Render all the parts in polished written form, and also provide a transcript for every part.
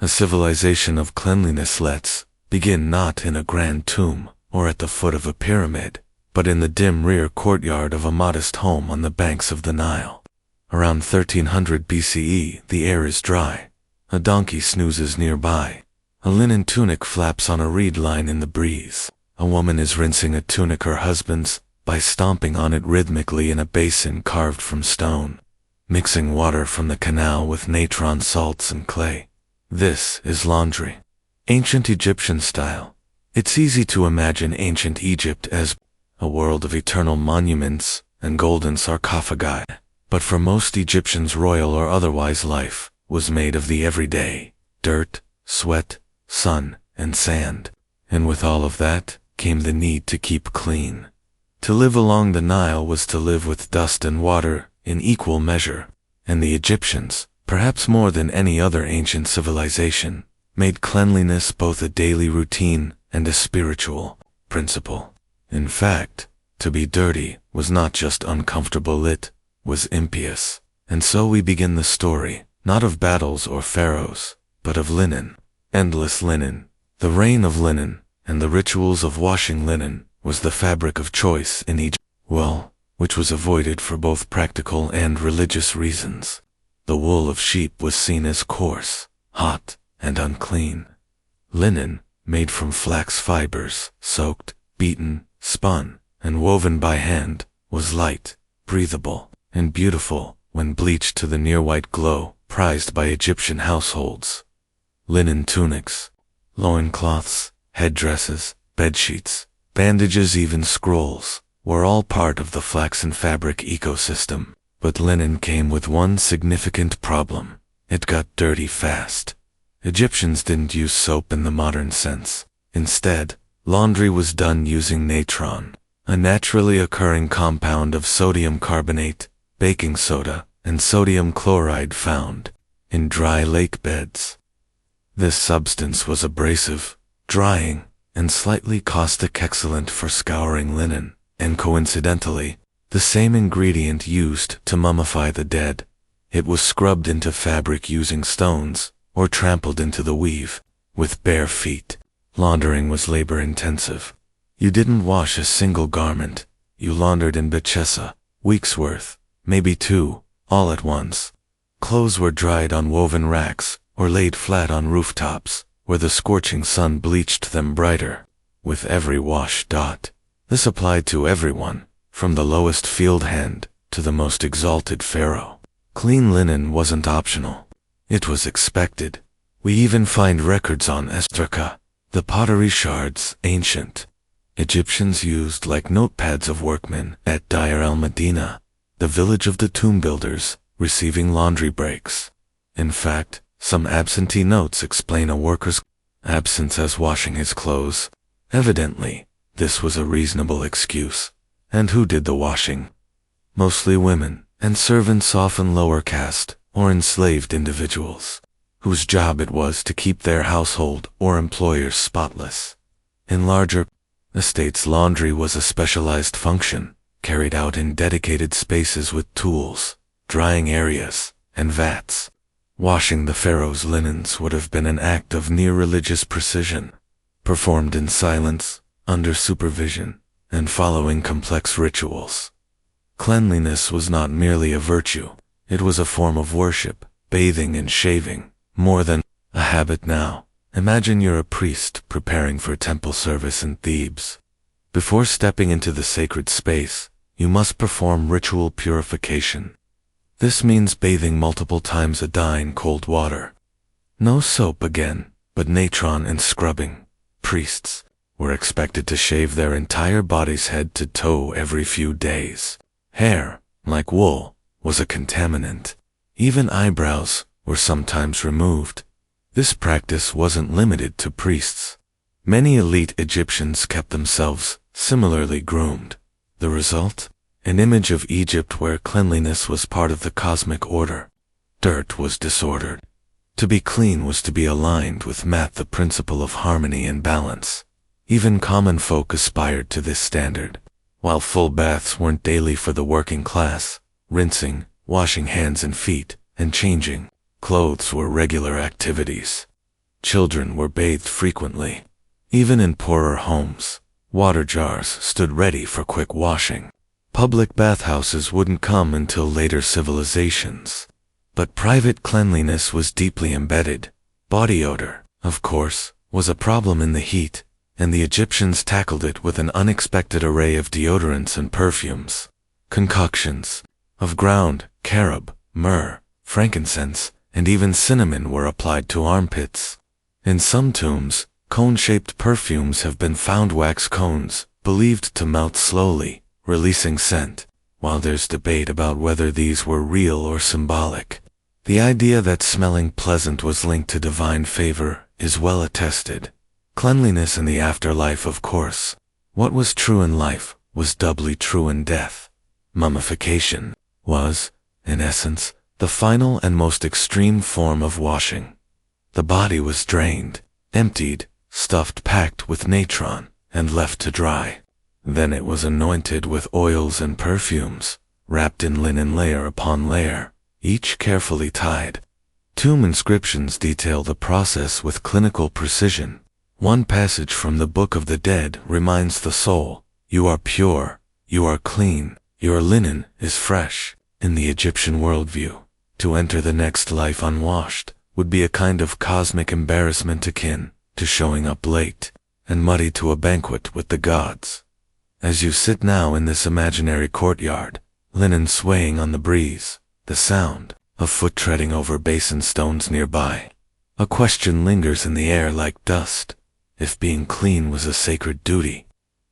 A civilization of cleanliness let's begin not in a grand tomb or at the foot of a pyramid, but in the dim rear courtyard of a modest home on the banks of the Nile. Around 1300 BCE, the air is dry. A donkey snoozes nearby. A linen tunic flaps on a reed line in the breeze. A woman is rinsing a tunic her husband's by stomping on it rhythmically in a basin carved from stone, mixing water from the canal with natron salts and clay. This is laundry. Ancient Egyptian style. It's easy to imagine ancient Egypt as a world of eternal monuments and golden sarcophagi, but for most Egyptians royal or otherwise life was made of the everyday, dirt, sweat, sun, and sand, and with all of that came the need to keep clean. To live along the Nile was to live with dust and water in equal measure, and the Egyptians, perhaps more than any other ancient civilization, made cleanliness both a daily routine and a spiritual principle. In fact, to be dirty was not just uncomfortable, it was impious. And so we begin the story, not of battles or pharaohs, but of linen. Endless linen. The reign of linen, and the rituals of washing linen, was the fabric of choice in Egypt, which was avoided for both practical and religious reasons. The wool of sheep was seen as coarse, hot, and unclean. Linen, made from flax fibers, soaked, beaten, spun, and woven by hand, was light, breathable, and beautiful when bleached to the near-white glow prized by Egyptian households. Linen tunics, loincloths, headdresses, bedsheets, bandages, even scrolls, were all part of the flaxen fabric ecosystem. But linen came with one significant problem. It got dirty fast. Egyptians didn't use soap in the modern sense. Instead, laundry was done using natron, a naturally occurring compound of sodium carbonate, baking soda, and sodium chloride found in dry lake beds. This substance was abrasive, drying, and slightly caustic, excellent for scouring linen, and coincidentally, the same ingredient used to mummify the dead. It was scrubbed into fabric using stones, or trampled into the weave, with bare feet. Laundering was labor-intensive. You didn't wash a single garment. You laundered in Bechesa, weeks' worth, maybe two, all at once. Clothes were dried on woven racks, or laid flat on rooftops, where the scorching sun bleached them brighter. With every wash dot. This applied to everyone, from the lowest field hand to the most exalted pharaoh. Clean linen wasn't optional. It was expected. We even find records on estraka, the pottery shards, ancient Egyptians used like notepads of workmen at Deir el-Medina, the village of the tomb builders, receiving laundry breaks. In fact, some absentee notes explain a worker's absence as washing his clothes. Evidently, this was a reasonable excuse. And who did the washing? Mostly women, and servants, often lower caste or enslaved individuals, whose job it was to keep their household or employers spotless. In larger estates, laundry was a specialized function, carried out in dedicated spaces with tools, drying areas, and vats. Washing the pharaoh's linens would have been an act of near-religious precision, performed in silence, under supervision, and following complex rituals. Cleanliness was not merely a virtue, it was a form of worship, bathing and shaving, more than a habit now. Imagine you're a priest preparing for temple service in Thebes. Before stepping into the sacred space, you must perform ritual purification. This means bathing multiple times a day in cold water. No soap again, but natron and scrubbing. Priests were expected to shave their entire bodies head to toe every few days. Hair, like wool, was a contaminant. Even eyebrows were sometimes removed. This practice wasn't limited to priests. Many elite Egyptians kept themselves similarly groomed. The result? An image of Egypt where cleanliness was part of the cosmic order. Dirt was disordered. To be clean was to be aligned with math, the principle of harmony and balance. Even common folk aspired to this standard. While full baths weren't daily for the working class, rinsing, washing hands and feet, and changing clothes were regular activities. Children were bathed frequently. Even in poorer homes, water jars stood ready for quick washing. Public bathhouses wouldn't come until later civilizations. But private cleanliness was deeply embedded. Body odor, of course, was a problem in the heat, and the Egyptians tackled it with an unexpected array of deodorants and perfumes. Concoctions of ground carob, myrrh, frankincense, and even cinnamon were applied to armpits. In some tombs, cone-shaped perfumes have been found, wax cones, believed to melt slowly, releasing scent, while there's debate about whether these were real or symbolic. The idea that smelling pleasant was linked to divine favor is well attested. Cleanliness in the afterlife, of course. What was true in life was doubly true in death. Mummification was, in essence, the final and most extreme form of washing. The body was drained, emptied, stuffed, packed with natron, and left to dry. Then it was anointed with oils and perfumes, wrapped in linen layer upon layer, each carefully tied. Tomb inscriptions detail the process with clinical precision. One passage from the Book of the Dead reminds the soul, "You are pure, you are clean, your linen is fresh." In the Egyptian worldview, to enter the next life unwashed would be a kind of cosmic embarrassment akin to showing up late and muddy to a banquet with the gods. As you sit now in this imaginary courtyard, linen swaying on the breeze, the sound of foot treading over basin stones nearby, a question lingers in the air like dust. If being clean was a sacred duty,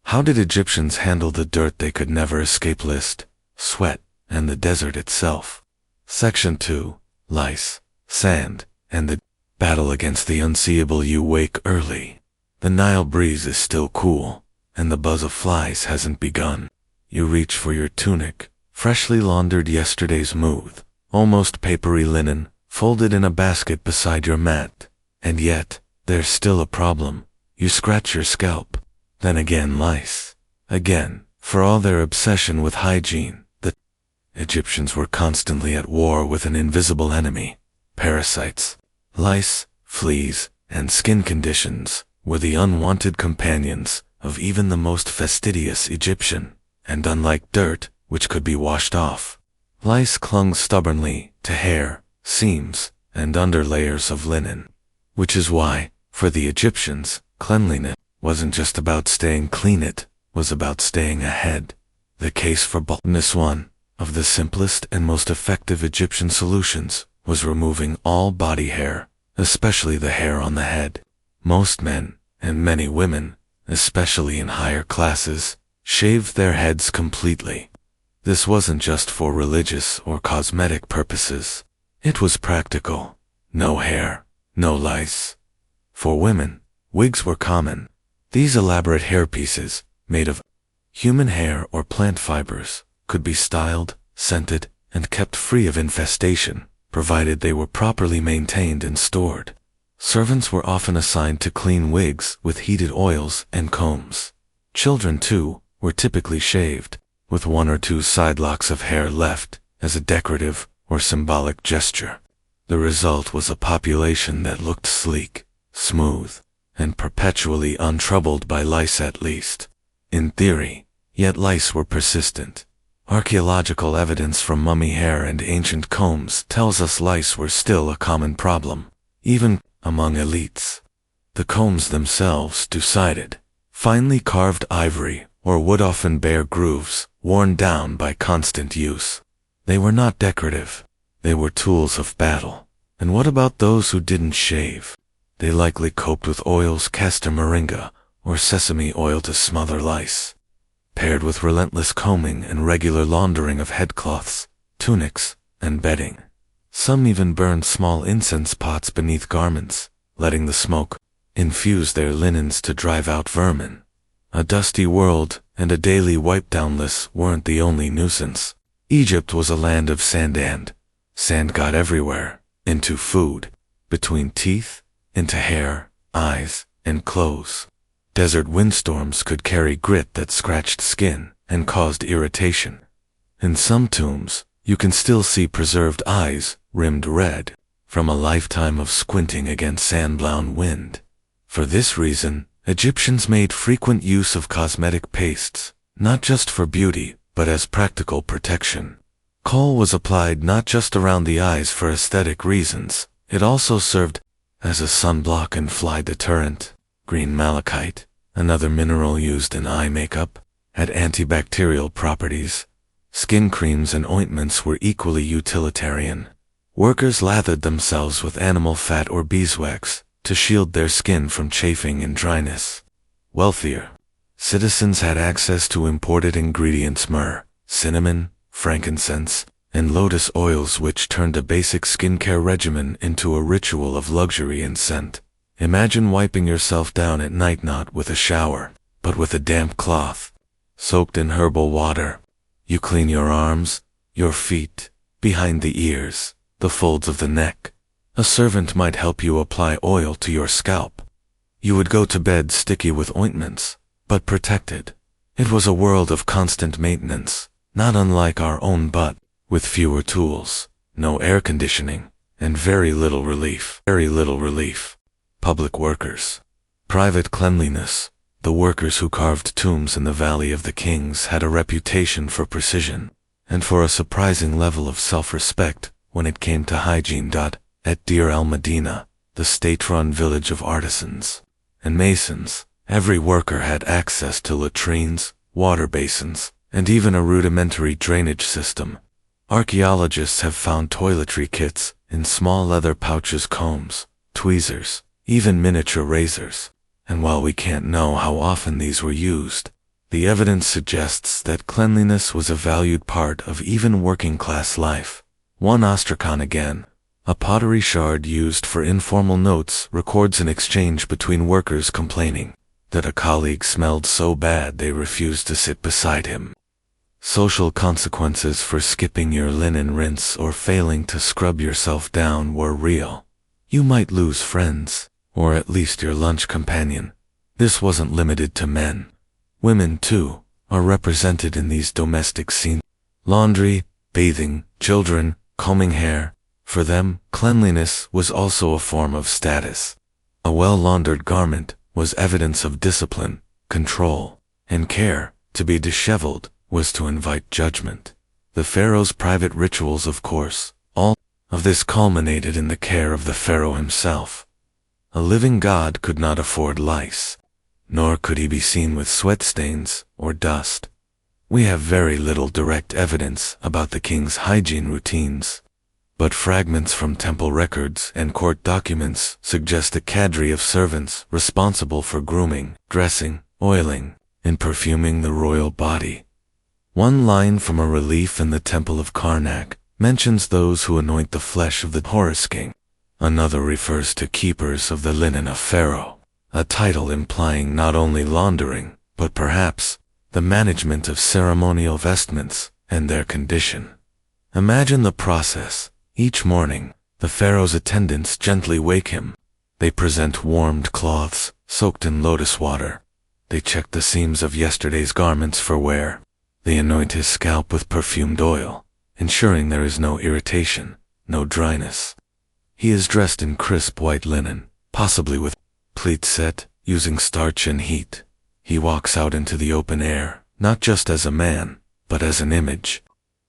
how did Egyptians handle the dirt they could never escape? List, sweat, and the desert itself. Section 2, Lice, Sand, and the battle against the unseeable. You wake early. The Nile breeze is still cool, and the buzz of flies hasn't begun. You reach for your tunic, freshly laundered yesterday's smooth, almost papery linen, folded in a basket beside your mat. And yet, there's still a problem. You scratch your scalp. Then again lice. Again, for all their obsession with hygiene, the Egyptians were constantly at war with an invisible enemy. Parasites. Lice, fleas, and skin conditions were the unwanted companions of even the most fastidious Egyptian, and unlike dirt, which could be washed off, lice clung stubbornly to hair, seams, and underlayers of linen. Which is why, for the Egyptians, cleanliness wasn't just about staying clean, it was about staying ahead. The case for baldness, one of the simplest and most effective Egyptian solutions, was removing all body hair, especially the hair on the head. Most men, and many women, especially in higher classes, shaved their heads completely. This wasn't just for religious or cosmetic purposes. It was practical. No hair, no lice. For women, wigs were common. These elaborate hairpieces, made of human hair or plant fibers, could be styled, scented, and kept free of infestation, provided they were properly maintained and stored. Servants were often assigned to clean wigs with heated oils and combs. Children, too, were typically shaved, with one or two side locks of hair left as a decorative or symbolic gesture. The result was a population that looked sleek, smooth, and perpetually untroubled by lice, at least in theory. Yet lice were persistent. Archaeological evidence from mummy hair and ancient combs tells us lice were still a common problem, even among elites. The combs themselves, two-sided, finely carved ivory or wood, often bear grooves, worn down by constant use. They were not decorative. They were tools of battle. And what about those who didn't shave? They likely coped with oils, castor moringa, or sesame oil to smother lice, paired with relentless combing and regular laundering of headcloths, tunics, and bedding. Some even burned small incense pots beneath garments, letting the smoke infuse their linens to drive out vermin. A dusty world and a daily wipe-down list weren't the only nuisance. Egypt was a land of sand, and sand got everywhere, into food, between teeth, into hair, eyes, and clothes. Desert windstorms could carry grit that scratched skin and caused irritation. In some tombs, you can still see preserved eyes, rimmed red, from a lifetime of squinting against sand-blown wind. For this reason, Egyptians made frequent use of cosmetic pastes, not just for beauty, but as practical protection. Kohl was applied not just around the eyes for aesthetic reasons, it also served as a sunblock and fly deterrent. Green malachite, another mineral used in eye makeup, had antibacterial properties. Skin creams and ointments were equally utilitarian. Workers lathered themselves with animal fat or beeswax to shield their skin from chafing and dryness. Wealthier citizens had access to imported ingredients: myrrh, cinnamon, frankincense, and lotus oils, which turned a basic skincare regimen into a ritual of luxury and scent. Imagine wiping yourself down at night not with a shower, but with a damp cloth, soaked in herbal water. You clean your arms, your feet, behind the ears, the folds of the neck. A servant might help you apply oil to your scalp. You would go to bed sticky with ointments, but protected. It was a world of constant maintenance, not unlike our own, but with fewer tools, no air conditioning, and very little relief. Public workers. Private cleanliness. The workers who carved tombs in the Valley of the Kings had a reputation for precision, and for a surprising level of self-respect when it came to hygiene. At Deir el-Medina, the state-run village of artisans and masons, every worker had access to latrines, water basins, and even a rudimentary drainage system. Archaeologists have found toiletry kits in small leather pouches, combs, tweezers, even miniature razors. And while we can't know how often these were used, the evidence suggests that cleanliness was a valued part of even working-class life. One Astrakhan again, a pottery shard used for informal notes, records an exchange between workers complaining that a colleague smelled so bad they refused to sit beside him. Social consequences for skipping your linen rinse or failing to scrub yourself down were real. You might lose friends, or at least your lunch companion. This wasn't limited to men. Women, too, are represented in these domestic scenes. Laundry, bathing, children, combing hair. For them, cleanliness was also a form of status. A well-laundered garment was evidence of discipline, control, and care. To be disheveled was to invite judgment. The pharaoh's private rituals, of course, all of this culminated in the care of the pharaoh himself. A living god could not afford lice, nor could he be seen with sweat stains or dust. We have very little direct evidence about the king's hygiene routines, but fragments from temple records and court documents suggest a cadre of servants responsible for grooming, dressing, oiling, and perfuming the royal body. One line from a relief in the Temple of Karnak mentions those who anoint the flesh of the Horus king. Another refers to keepers of the linen of Pharaoh, a title implying not only laundering, but perhaps the management of ceremonial vestments and their condition. Imagine the process. Each morning, the pharaoh's attendants gently wake him. They present warmed cloths, soaked in lotus water. They check the seams of yesterday's garments for wear. They anoint his scalp with perfumed oil, ensuring there is no irritation, no dryness. He is dressed in crisp white linen, possibly with pleats set, using starch and heat. He walks out into the open air, not just as a man, but as an image.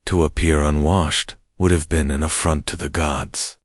To appear unwashed would have been an affront to the gods.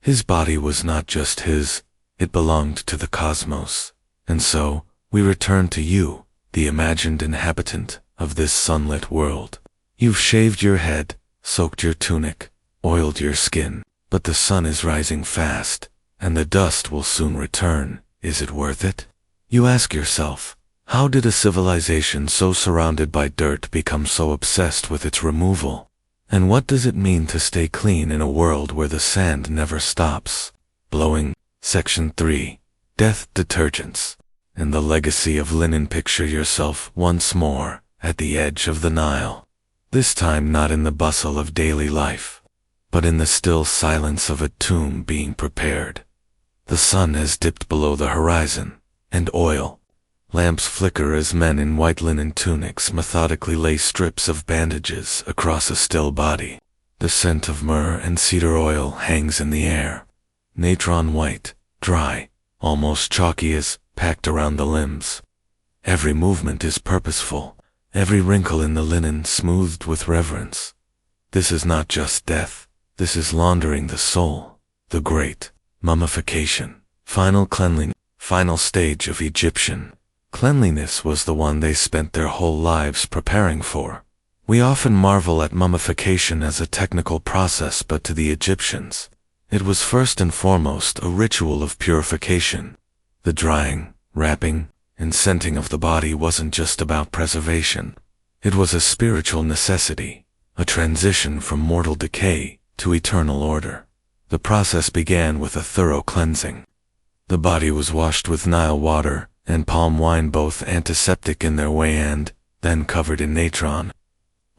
His body was not just his, it belonged to the cosmos. And so, we return to you, the imagined inhabitant of this sunlit world. You've shaved your head, soaked your tunic, oiled your skin, but the sun is rising fast, and the dust will soon return. Is it worth it? You ask yourself, how did a civilization so surrounded by dirt become so obsessed with its removal? And what does it mean to stay clean in a world where the sand never stops blowing? Section 3. Death Detergents. In the legacy of linen, picture yourself once more at the edge of the Nile. This time not in the bustle of daily life, but in the still silence of a tomb being prepared. The sun has dipped below the horizon, and oil lamps flicker as men in white linen tunics methodically lay strips of bandages across a still body. The scent of myrrh and cedar oil hangs in the air, natron white, dry, almost chalky as packed around the limbs. Every movement is purposeful, every wrinkle in the linen smoothed with reverence. This is not just death, this is laundering the soul, the great mummification. Final stage of Egyptian cleanliness was the one they spent their whole lives preparing for. We often marvel at mummification as a technical process, but to the Egyptians, it was first and foremost a ritual of purification. The drying, wrapping, and scenting of the body wasn't just about preservation. It was a spiritual necessity, a transition from mortal decay to eternal order. The process began with a thorough cleansing. The body was washed with Nile water and palm wine, both antiseptic in their way, and then covered in natron.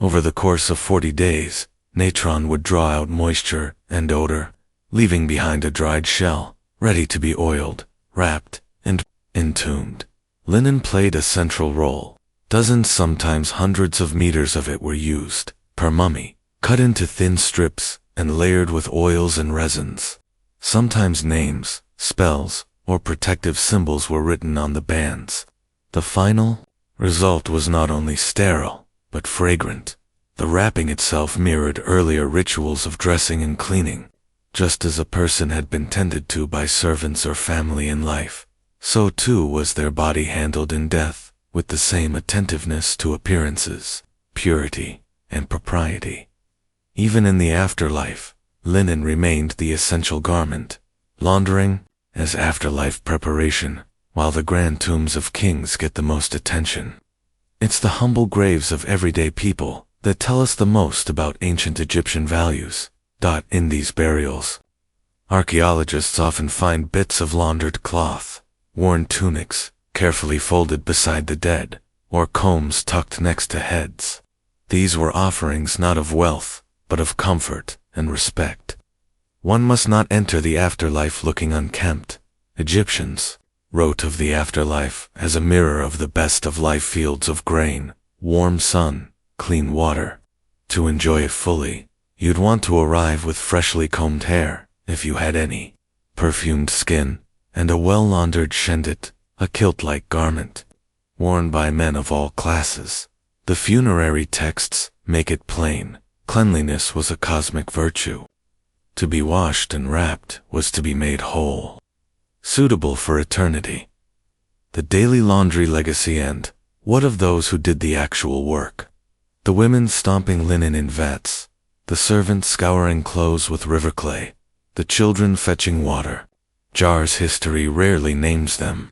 Over the course of 40 days, natron would draw out moisture and odor, leaving behind a dried shell, ready to be oiled, wrapped, and entombed. Linen played a central role. Dozens, sometimes hundreds of meters of it were used, per mummy, cut into thin strips and layered with oils and resins. Sometimes names, spells, or protective symbols were written on the bands. The final result was not only sterile, but fragrant. The wrapping itself mirrored earlier rituals of dressing and cleaning. Just as a person had been tended to by servants or family in life, so too was their body handled in death, with the same attentiveness to appearances, purity, and propriety. Even in the afterlife, linen remained the essential garment, laundering as afterlife preparation, while the grand tombs of kings get the most attention. It's the humble graves of everyday people that tell us the most about ancient Egyptian values. In these burials, archaeologists often find bits of laundered cloth, worn tunics, carefully folded beside the dead, or combs tucked next to heads. These were offerings not of wealth, but of comfort and respect. One must not enter the afterlife looking unkempt. Egyptians wrote of the afterlife as a mirror of the best of life: fields of grain, warm sun, clean water. To enjoy it fully, you'd want to arrive with freshly combed hair, if you had any, perfumed skin, and a well-laundered shendet, a kilt-like garment, worn by men of all classes. The funerary texts make it plain: cleanliness was a cosmic virtue. To be washed and wrapped was to be made whole, suitable for eternity. The daily laundry legacy, and what of those who did the actual work? The women stomping linen in vats, the servants scouring clothes with river clay, the children fetching water. Jars history rarely names them,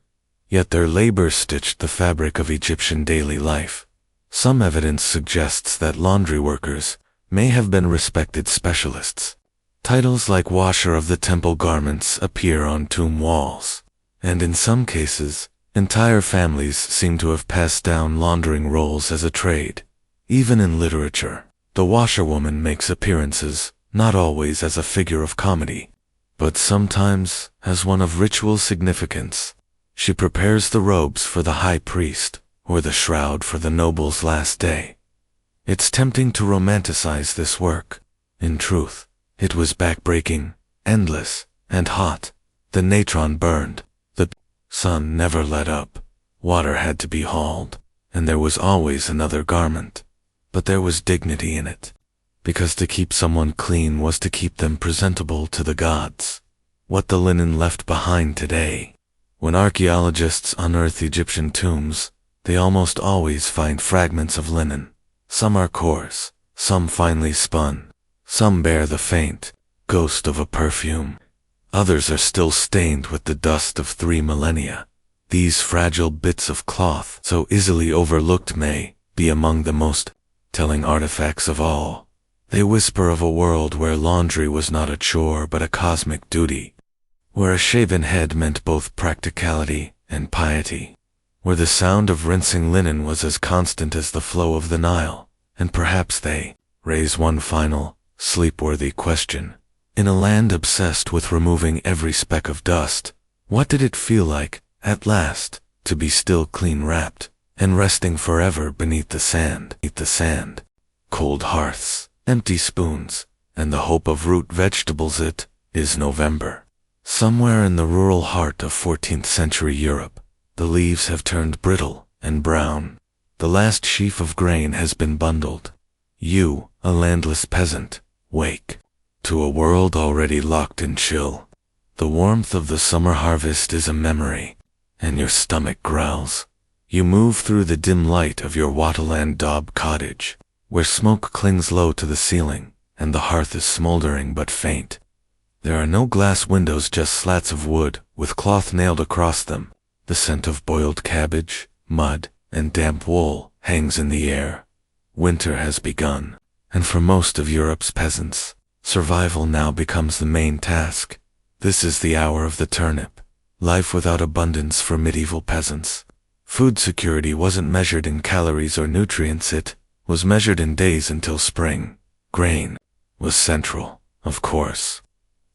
yet their labor stitched the fabric of Egyptian daily life. Some evidence suggests that laundry workers may have been respected specialists. Titles like washer of the temple garments appear on tomb walls, and in some cases, entire families seem to have passed down laundering roles as a trade. Even in literature, the washerwoman makes appearances, not always as a figure of comedy, but sometimes as one of ritual significance. She prepares the robes for the high priest, or the shroud for the noble's last day. It's tempting to romanticize this work. In truth, it was backbreaking, endless, and hot. The natron burned, the sun never let up, water had to be hauled, and there was always another garment. But there was dignity in it, because to keep someone clean was to keep them presentable to the gods. What the linen left behind today. When archaeologists unearth Egyptian tombs, they almost always find fragments of linen. Some are coarse, some finely spun, some bear the faint ghost of a perfume. Others are still stained with the dust of 3 millennia. These fragile bits of cloth, so easily overlooked, may be among the most telling artifacts of all. They whisper of a world where laundry was not a chore but a cosmic duty, where a shaven head meant both practicality and piety, where the sound of rinsing linen was as constant as the flow of the Nile. And perhaps they raise one final, sleep-worthy question. In a land obsessed with removing every speck of dust, what did it feel like, at last, to be still clean wrapped and resting forever beneath the sand? Cold hearths, empty spoons, and the hope of root vegetables. It is November. Somewhere in the rural heart of 14th century Europe, the leaves have turned brittle and brown. The last sheaf of grain has been bundled. You, a landless peasant, wake to a world already locked in chill. The warmth of the summer harvest is a memory, and your stomach growls. You move through the dim light of your Waterland daub cottage, where smoke clings low to the ceiling, and the hearth is smoldering but faint. There are no glass windows, just slats of wood with cloth nailed across them. The scent of boiled cabbage, mud, and damp wool hangs in the air. Winter has begun, and for most of Europe's peasants, survival now becomes the main task. This is the hour of the turnip, life without abundance for medieval peasants. Food security wasn't measured in calories or nutrients, it was measured in days until spring. Grain was central, of course.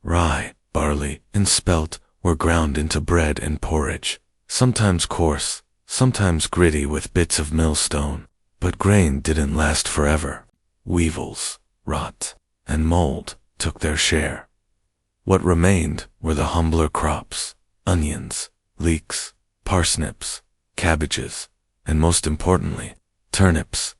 Rye, barley, and spelt were ground into bread and porridge, sometimes coarse, sometimes gritty with bits of millstone. But grain didn't last forever. Weevils, rot, and mold took their share. What remained were the humbler crops: onions, leeks, parsnips, cabbages, and most importantly, turnips.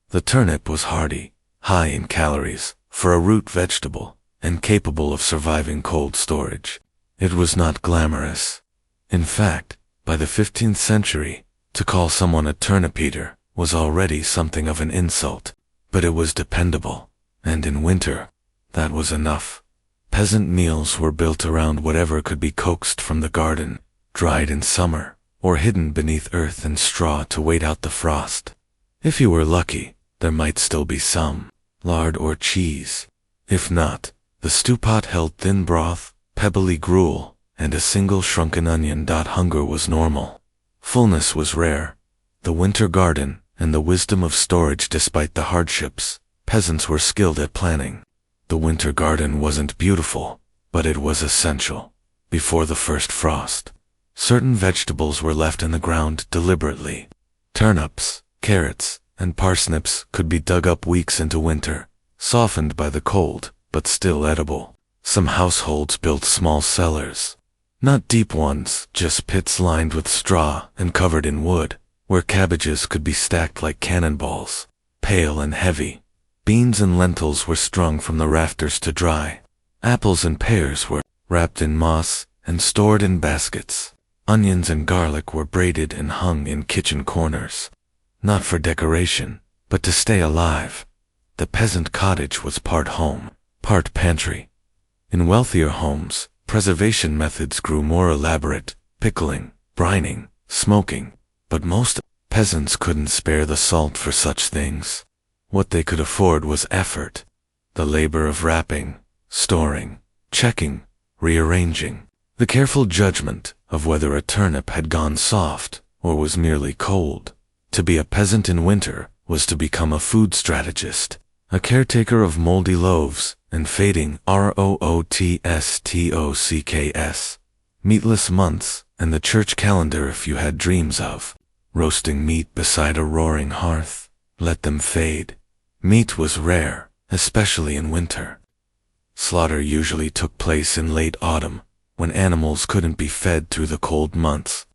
The turnip was hardy, high in calories, for a root vegetable, and capable of surviving cold storage. It was not glamorous. In fact, by the 15th century, to call someone a turnip eater was already something of an insult, but it was dependable, and in winter, that was enough. Peasant meals were built around whatever could be coaxed from the garden, dried in summer, or hidden beneath earth and straw to wait out the frost. If you were lucky, there might still be some lard or cheese. If not, the stew pot held thin broth, pebbly gruel, and a single shrunken onion. Hunger was normal. Fullness was rare. The winter garden, and the wisdom of storage despite the hardships, peasants were skilled at planning. The winter garden wasn't beautiful, but it was essential. Before the first frost, certain vegetables were left in the ground deliberately. Turnips, carrots, and parsnips could be dug up weeks into winter, softened by the cold, but still edible. Some households built small cellars. Not deep ones, just pits lined with straw and covered in wood, where cabbages could be stacked like cannonballs, pale and heavy. Beans and lentils were strung from the rafters to dry. Apples and pears were wrapped in moss and stored in baskets. Onions and garlic were braided and hung in kitchen corners. Not for decoration, but to stay alive. The peasant cottage was part home, part pantry. In wealthier homes, preservation methods grew more elaborate: pickling, brining, smoking. But most peasants couldn't spare the salt for such things. What they could afford was effort, the labor of wrapping, storing, checking, rearranging, the careful judgment of whether a turnip had gone soft or was merely cold. To be a peasant in winter was to become a food strategist, a caretaker of moldy loaves and fading rootstocks, meatless months, and the church calendar if you had dreams of roasting meat beside a roaring hearth. Let them fade. Meat was rare, especially in winter. Slaughter usually took place in late autumn, when animals couldn't be fed through the cold months.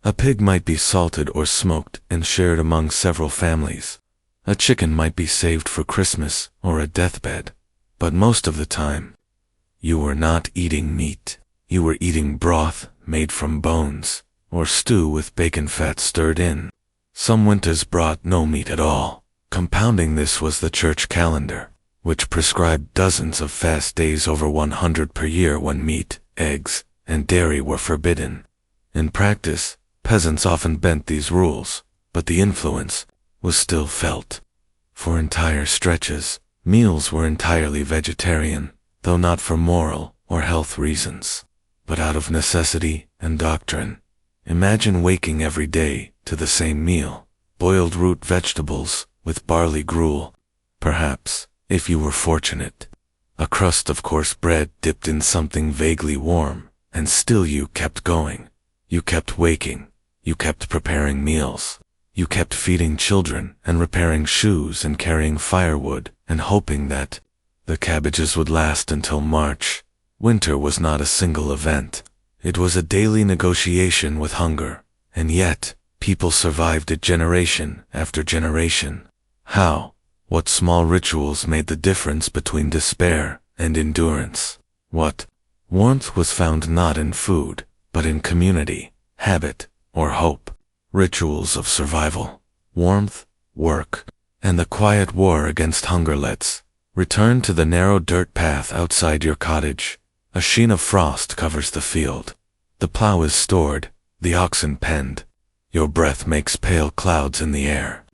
A pig might be salted or smoked and shared among several families. A chicken might be saved for Christmas or a deathbed. But most of the time, you were not eating meat. You were eating broth made from bones, or stew with bacon fat stirred in. Some winters brought no meat at all. Compounding this was the church calendar, which prescribed dozens of fast days, over 100 per year, when meat, eggs, and dairy were forbidden. In practice, peasants often bent these rules, but the influence was still felt. For entire stretches, meals were entirely vegetarian, though not for moral or health reasons, but out of necessity and doctrine. Imagine waking every day to the same meal: boiled root vegetables with barley gruel, perhaps, if you were fortunate. A crust of coarse bread dipped in something vaguely warm, and still you kept going. You kept waking. You kept preparing meals. You kept feeding children and repairing shoes and carrying firewood and hoping that the cabbages would last until March. Winter was not a single event. It was a daily negotiation with hunger, and yet, people survived it generation after generation. How? What small rituals made the difference between despair and endurance? What? Warmth was found not in food, but in community, habit, or hope. Rituals of survival, warmth, work, and the quiet war against hunger. Let's return to the narrow dirt path outside your cottage. A sheen of frost covers the field. The plow is stored, the oxen penned. Your breath makes pale clouds in the air,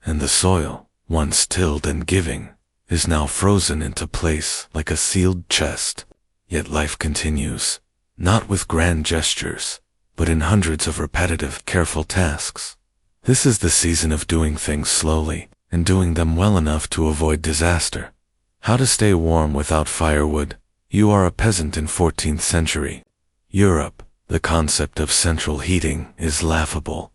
and the soil, once tilled and giving, is now frozen into place like a sealed chest. Yet life continues, not with grand gestures, but in hundreds of repetitive, careful tasks. This is the season of doing things slowly, and doing them well enough to avoid disaster. How to stay warm without firewood? You are a peasant in 14th century Europe. The concept of central heating is laughable.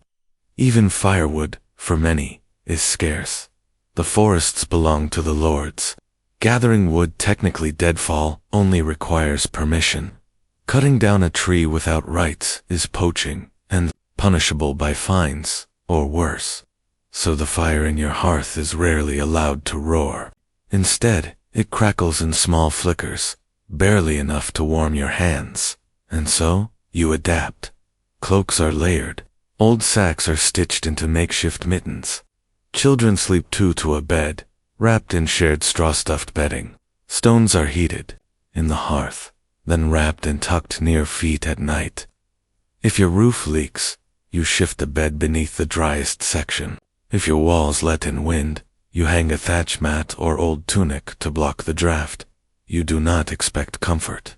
Even firewood, for many, is scarce. The forests belong to the lords. Gathering wood, technically deadfall, only requires permission. Cutting down a tree without rights is poaching, and punishable by fines, or worse. So the fire in your hearth is rarely allowed to roar. Instead, it crackles in small flickers, barely enough to warm your hands. And so, you adapt. Cloaks are layered. Old sacks are stitched into makeshift mittens. Children sleep two to a bed, wrapped in shared straw-stuffed bedding. Stones are heated in the hearth, then wrapped and tucked near feet at night. If your roof leaks, you shift the bed beneath the driest section. If your walls let in wind, you hang a thatch mat or old tunic to block the draft. You do not expect comfort,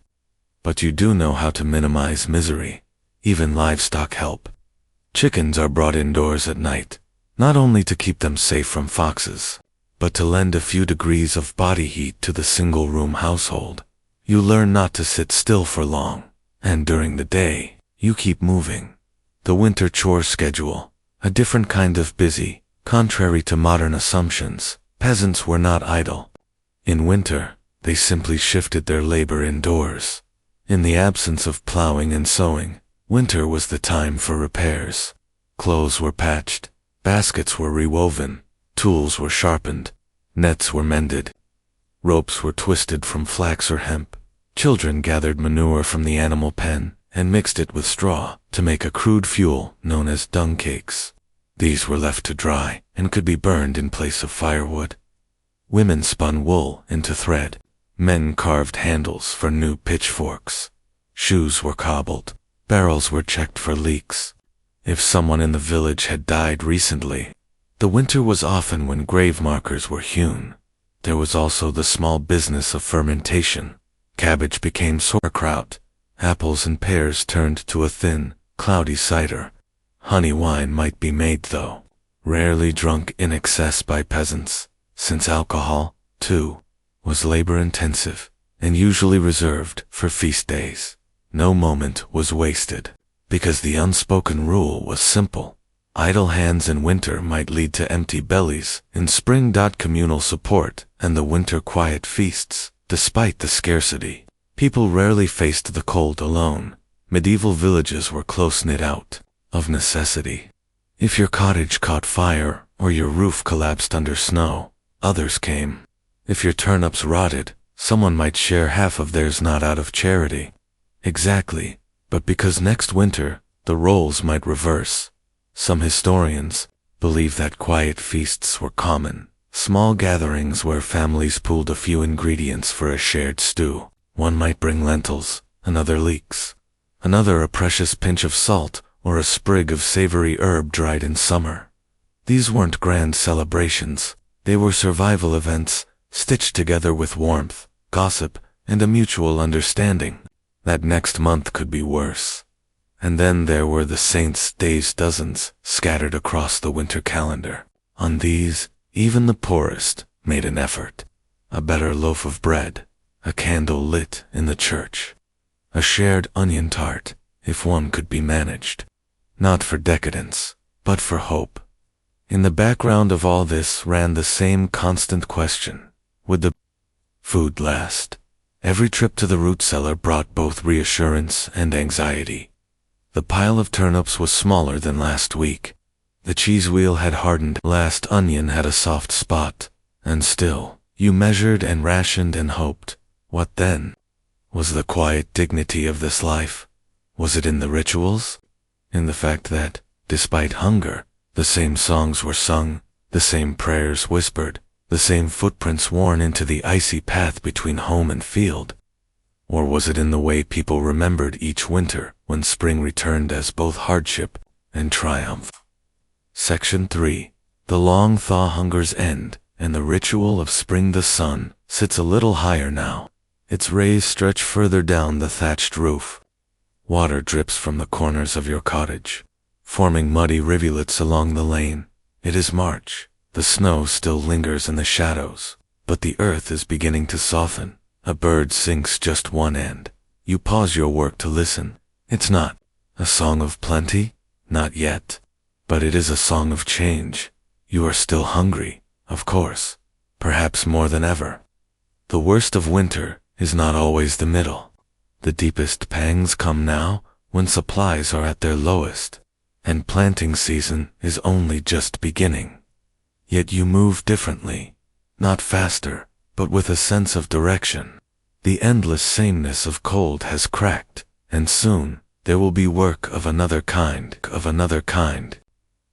but you do know how to minimize misery. Even livestock help. Chickens are brought indoors at night, not only to keep them safe from foxes, but to lend a few degrees of body heat to the single-room household. You learn not to sit still for long, and during the day, you keep moving. The winter chore schedule, a different kind of busy. Contrary to modern assumptions, peasants were not idle. In winter, they simply shifted their labor indoors. In the absence of plowing and sowing, winter was the time for repairs. Clothes were patched, baskets were rewoven, tools were sharpened, nets were mended, ropes were twisted from flax or hemp. Children gathered manure from the animal pen and mixed it with straw to make a crude fuel known as dung cakes. These were left to dry and could be burned in place of firewood. Women spun wool into thread. Men carved handles for new pitchforks. Shoes were cobbled. Barrels were checked for leaks. If someone in the village had died recently, the winter was often when grave markers were hewn. There was also the small business of fermentation. Cabbage became sauerkraut. Apples and pears turned to a thin, cloudy cider. Honey wine might be made, though rarely drunk in excess by peasants, since alcohol, too, was labor-intensive and usually reserved for feast days. No moment was wasted, because the unspoken rule was simple. Idle hands in winter might lead to empty bellies in spring. Communal support and the winter quiet feasts. Despite the scarcity, people rarely faced the cold alone. Medieval villages were close-knit out of necessity. If your cottage caught fire or your roof collapsed under snow, others came. If your turnips rotted, someone might share half of theirs, not out of charity. Exactly, but because next winter the roles might reverse. Some historians believe that quiet feasts were common, small gatherings where families pooled a few ingredients for a shared stew. One might bring lentils, another leeks, another a precious pinch of salt, or a sprig of savory herb dried in summer. These weren't grand celebrations. They were survival events, stitched together with warmth, gossip, and a mutual understanding that next month could be worse. And then there were the saints' days, dozens, scattered across the winter calendar. On these, even the poorest made an effort. A better loaf of bread, a candle lit in the church, a shared onion tart, if one could be managed. Not for decadence, but for hope. In the background of all this ran the same constant question: would the food last? Every trip to the root cellar brought both reassurance and anxiety. The pile of turnips was smaller than last week. The cheese wheel had hardened, last onion had a soft spot, and still, you measured and rationed and hoped. What then? Was the quiet dignity of this life? Was it in the rituals? In the fact that, despite hunger, the same songs were sung, the same prayers whispered, the same footprints worn into the icy path between home and field? Or was it in the way people remembered each winter when spring returned as both hardship and triumph? Section 3. The long thaw hunger's end, and the ritual of spring. The sun sits a little higher now. Its rays stretch further down the thatched roof. Water drips from the corners of your cottage, forming muddy rivulets along the lane. It is March. The snow still lingers in the shadows, but the earth is beginning to soften. A bird sinks just one end. You pause your work to listen. It's not a song of plenty, not yet, but it is a song of change. You are still hungry, of course, perhaps more than ever. The worst of winter is not always the middle. The deepest pangs come now, when supplies are at their lowest, and planting season is only just beginning. Yet you move differently, not faster, but with a sense of direction. The endless sameness of cold has cracked, and soon there will be work of another kind.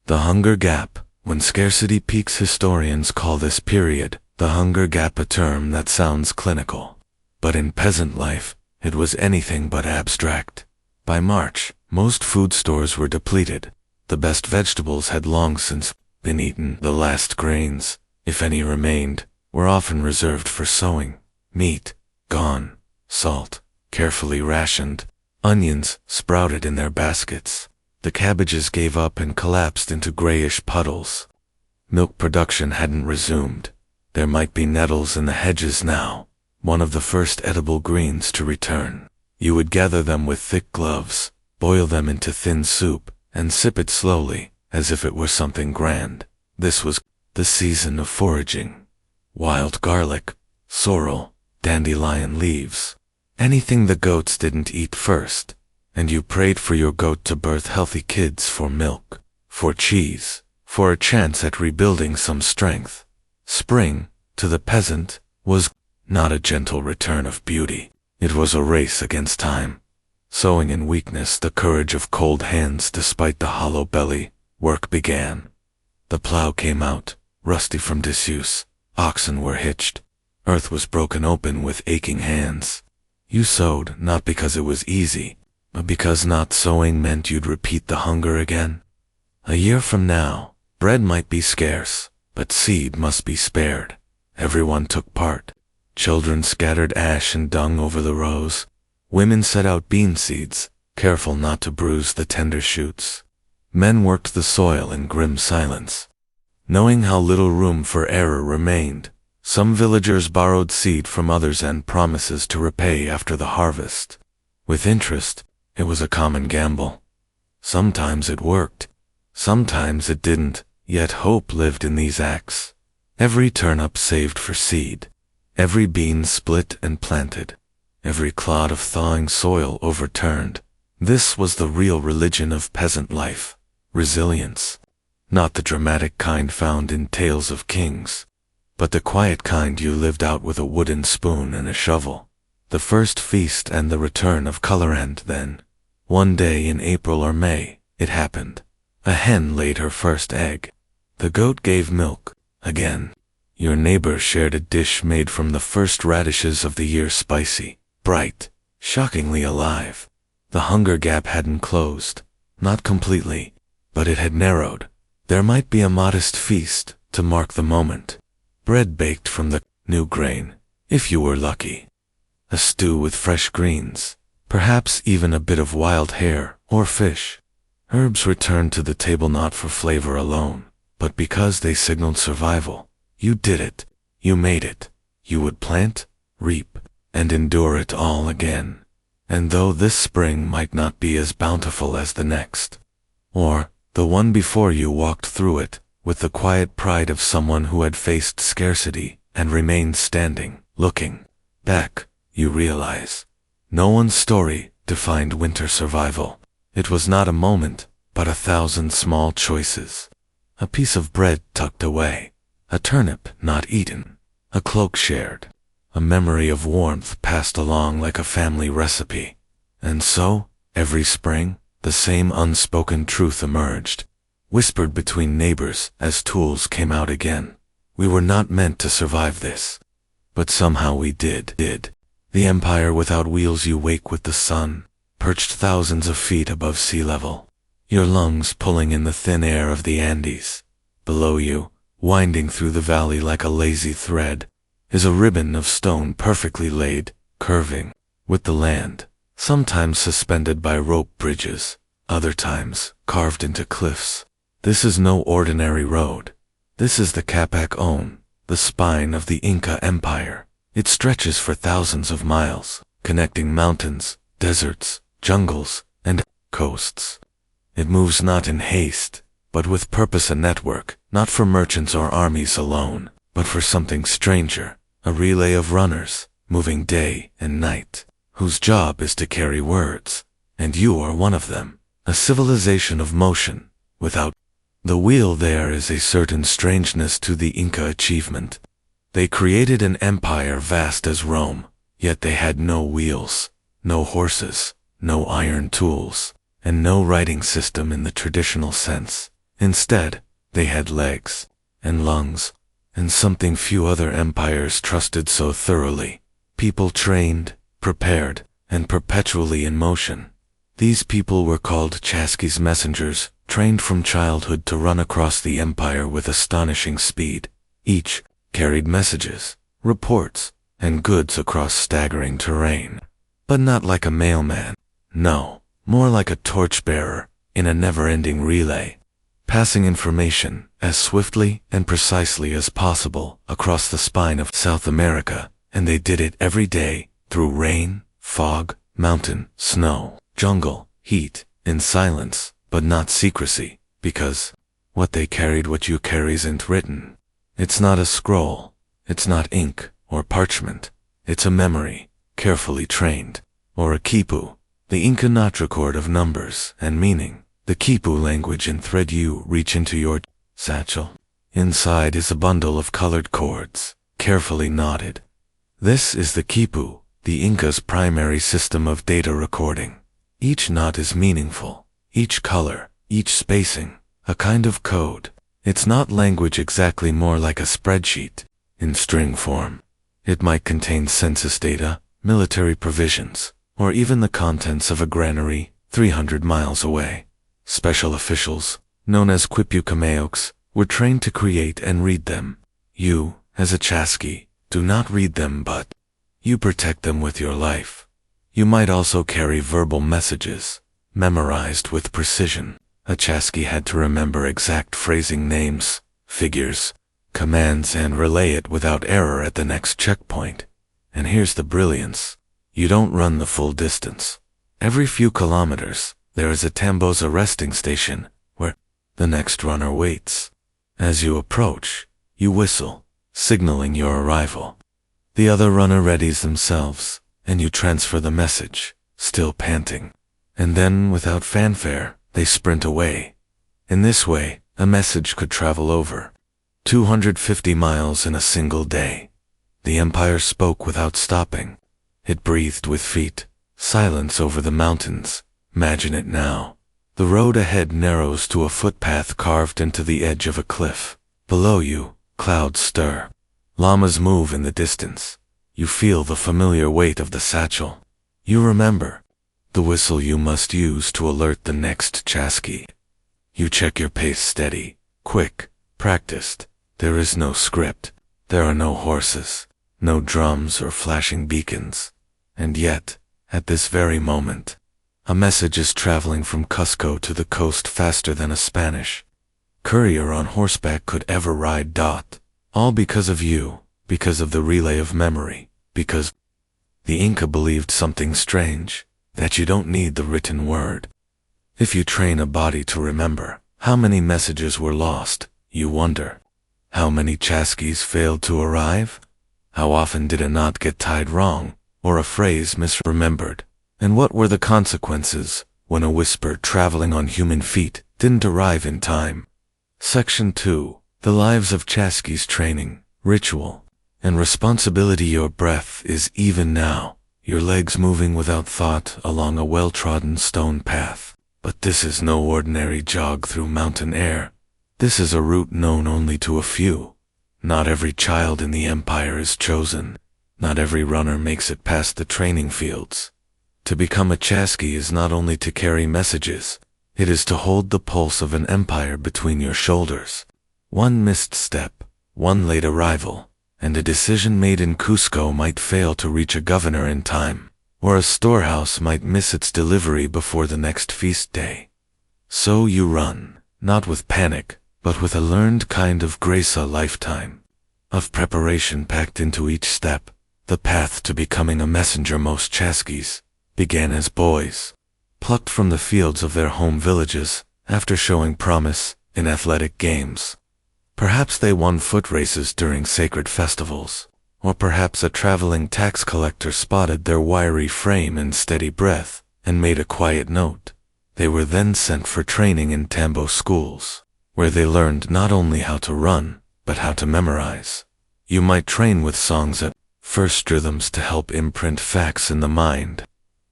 The hunger gap. When scarcity peaks, historians call this period the hunger gap, a term that sounds clinical. But in peasant life, it was anything but abstract. By March, most food stores were depleted. The best vegetables had long since been eaten. The last grains, if any remained, were often reserved for sowing. Meat, gone. Salt, carefully rationed. Onions sprouted in their baskets. The cabbages gave up and collapsed into grayish puddles. Milk production hadn't resumed. There might be nettles in the hedges now, one of the first edible greens to return. You would gather them with thick gloves, boil them into thin soup, and sip it slowly, as if it were something grand. This was the season of foraging. Wild garlic, sorrel, dandelion leaves. Anything the goats didn't eat first. And you prayed for your goat to birth healthy kids, for milk, for cheese, for a chance at rebuilding some strength. Spring, to the peasant, was not a gentle return of beauty. It was a race against time. Sowing in weakness, the courage of cold hands despite the hollow belly, work began. The plow came out, rusty from disuse. Oxen were hitched. Earth was broken open with aching hands. You sowed not because it was easy, but because not sowing meant you'd repeat the hunger again. A year from now, bread might be scarce, but seed must be spared. Everyone took part. Children scattered ash and dung over the rows. Women set out bean seeds, careful not to bruise the tender shoots. Men worked the soil in grim silence. Knowing how little room for error remained, some villagers borrowed seed from others and promises to repay after the harvest. With interest, it was a common gamble. Sometimes it worked, sometimes it didn't, yet hope lived in these acts. Every turnip saved for seed, every bean split and planted, every clod of thawing soil overturned. This was the real religion of peasant life, resilience. Not the dramatic kind found in tales of kings, but the quiet kind you lived out with a wooden spoon and a shovel. The first feast and the return of color, and then, one day in April or May, it happened. A hen laid her first egg. The goat gave milk, again. Your neighbor shared a dish made from the first radishes of the year, spicy, bright, shockingly alive. The hunger gap hadn't closed, not completely, but it had narrowed. There might be a modest feast to mark the moment. Bread baked from the new grain, if you were lucky. A stew with fresh greens, perhaps even a bit of wild hare or fish. Herbs returned to the table not for flavor alone, but because they signaled survival. You did it. You made it. You would plant, reap, and endure it all again. And though this spring might not be as bountiful as the next, or the one before, you walked through it with the quiet pride of someone who had faced scarcity and remained standing. Looking back, you realize. No one's story defined winter survival. It was not a moment, but 1,000 small choices. A piece of bread tucked away, a turnip not eaten, a cloak shared, a memory of warmth passed along like a family recipe. And so, every spring, the same unspoken truth emerged, whispered between neighbors as tools came out again. We were not meant to survive this. But somehow we did. The empire without wheels you wake with the sun, perched thousands of feet above sea level, your lungs pulling in the thin air of the Andes. Below you, winding through the valley like a lazy thread, is a ribbon of stone perfectly laid, curving with the land, sometimes suspended by rope bridges, other times carved into cliffs. This is no ordinary road. This is the Capac Own, the spine of the Inca Empire. It stretches for thousands of miles, connecting mountains, deserts, jungles, and coasts. It moves not in haste, but with purpose and network, not for merchants or armies alone, but for something stranger, a relay of runners, moving day and night, whose job is to carry words, and you are one of them, a civilization of motion, without the wheel. There is a certain strangeness to the Inca achievement. They created an empire vast as Rome, yet they had no wheels, no horses, no iron tools, and no writing system in the traditional sense. Instead, they had legs, and lungs, and something few other empires trusted so thoroughly: people trained, prepared, and perpetually in motion. These people were called Chasqui's messengers, trained from childhood to run across the empire with astonishing speed. Each carried messages, reports, and goods across staggering terrain. But not like a mailman. No, more like a torchbearer in a never-ending relay, passing information as swiftly and precisely as possible across the spine of South America, and they did it every day, through rain, fog, mountain, snow, jungle, heat, in silence, but not secrecy, because what they carried, what you carry, isn't written. It's not a scroll, it's not ink or parchment, it's a memory, carefully trained, or a quipu, the Inca notochord of numbers and meaning. The quipu language and thread you reach into your satchel. Inside is a bundle of colored cords, carefully knotted. This is the quipu, the Inca's primary system of data recording. Each knot is meaningful, each color, each spacing, a kind of code. It's not language exactly, more like a spreadsheet, in string form. It might contain census data, military provisions, or even the contents of a granary 300 miles away. Special officials, known as quipucameocs, were trained to create and read them. You, as a Chasqui, do not read them, but you protect them with your life. You might also carry verbal messages, memorized with precision. A Chasqui had to remember exact phrasing, names, figures, commands, and relay it without error at the next checkpoint. And here's the brilliance. You don't run the full distance. Every few kilometers, there is a Tamboza resting station where the next runner waits. As you approach, you whistle, signaling your arrival. The other runner readies themselves, and you transfer the message, still panting. And then, without fanfare, they sprint away. In this way, a message could travel over 250 miles in a single day. The empire spoke without stopping. It breathed with feet, silence over the mountains. Imagine it now. The road ahead narrows to a footpath carved into the edge of a cliff. Below you, clouds stir. Llamas move in the distance. You feel the familiar weight of the satchel. You remember the whistle you must use to alert the next Chasqui. You check your pace, steady, quick, practiced. There is no script. There are no horses, no drums or flashing beacons. And yet, at this very moment, a message is traveling from Cusco to the coast faster than a Spanish courier on horseback could ever ride. All because of you, because of the relay of memory, because the Inca believed something strange, that you don't need the written word. If you train a body to remember, how many messages were lost, you wonder? How many Chasquis failed to arrive? How often did a knot get tied wrong, or a phrase misremembered? And what were the consequences when a whisper traveling on human feet didn't arrive in time? Section 2. The lives of Chasky's training, ritual, and responsibility. Your breath is even now, your legs moving without thought along a well-trodden stone path. But this is no ordinary jog through mountain air. This is a route known only to a few. Not every child in the empire is chosen. Not every runner makes it past the training fields. To become a Chasky is not only to carry messages, it is to hold the pulse of an empire between your shoulders. One missed step, one late arrival, and a decision made in Cusco might fail to reach a governor in time, or a storehouse might miss its delivery before the next feast day. So you run, not with panic, but with a learned kind of grace, a lifetime of preparation packed into each step. The path to becoming a messenger. Most Chaskys began as boys, plucked from the fields of their home villages after showing promise in athletic games. Perhaps they won foot races during sacred festivals, or perhaps a traveling tax collector spotted their wiry frame and steady breath and made a quiet note. They were then sent for training in Tambo schools, where they learned not only how to run, but how to memorize. You might train with songs at first, rhythms to help imprint facts in the mind.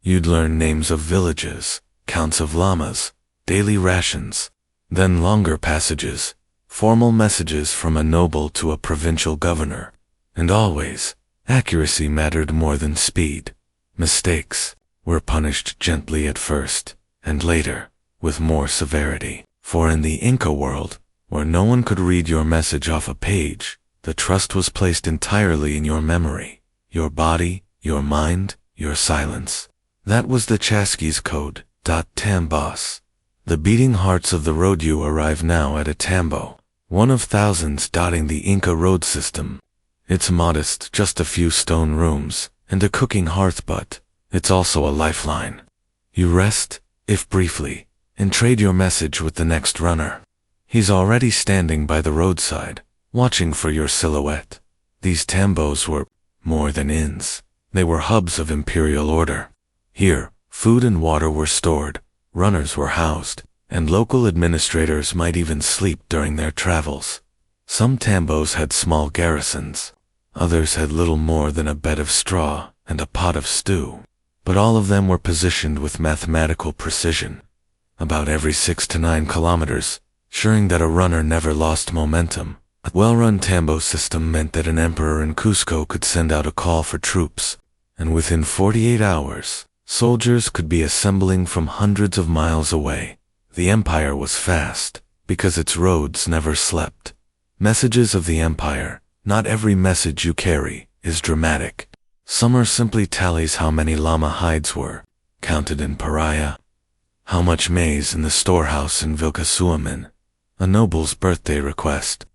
You'd learn names of villages, counts of llamas, daily rations, then longer passages, formal messages from a noble to a provincial governor. And always, accuracy mattered more than speed. Mistakes were punished gently at first, and later, with more severity. For in the Inca world, where no one could read your message off a page, the trust was placed entirely in your memory, your body, your mind, your silence. That was the Chasky's code. Tambos. The beating hearts of the road. You arrive now at a tambo, one of thousands dotting the Inca road system. It's modest, just a few stone rooms and a cooking hearth, but it's also a lifeline. You rest, if briefly, and trade your message with the next runner. He's already standing by the roadside, watching for your silhouette. These tambos were more than inns. They were hubs of imperial order. Here, food and water were stored, runners were housed, and local administrators might even sleep during their travels. Some tambos had small garrisons. Others had little more than a bed of straw and a pot of stew. But all of them were positioned with mathematical precision, about every 6 to 9 kilometers, ensuring that a runner never lost momentum. A well-run tambo system meant that an emperor in Cusco could send out a call for troops, and within 48 hours, soldiers could be assembling from hundreds of miles away. The empire was fast, because its roads never slept. Messages of the empire. Not every message you carry is dramatic. Some are simply tallies: how many llama hides were counted in Paria, how much maize in the storehouse in Vilcasuaman, a noble's birthday request,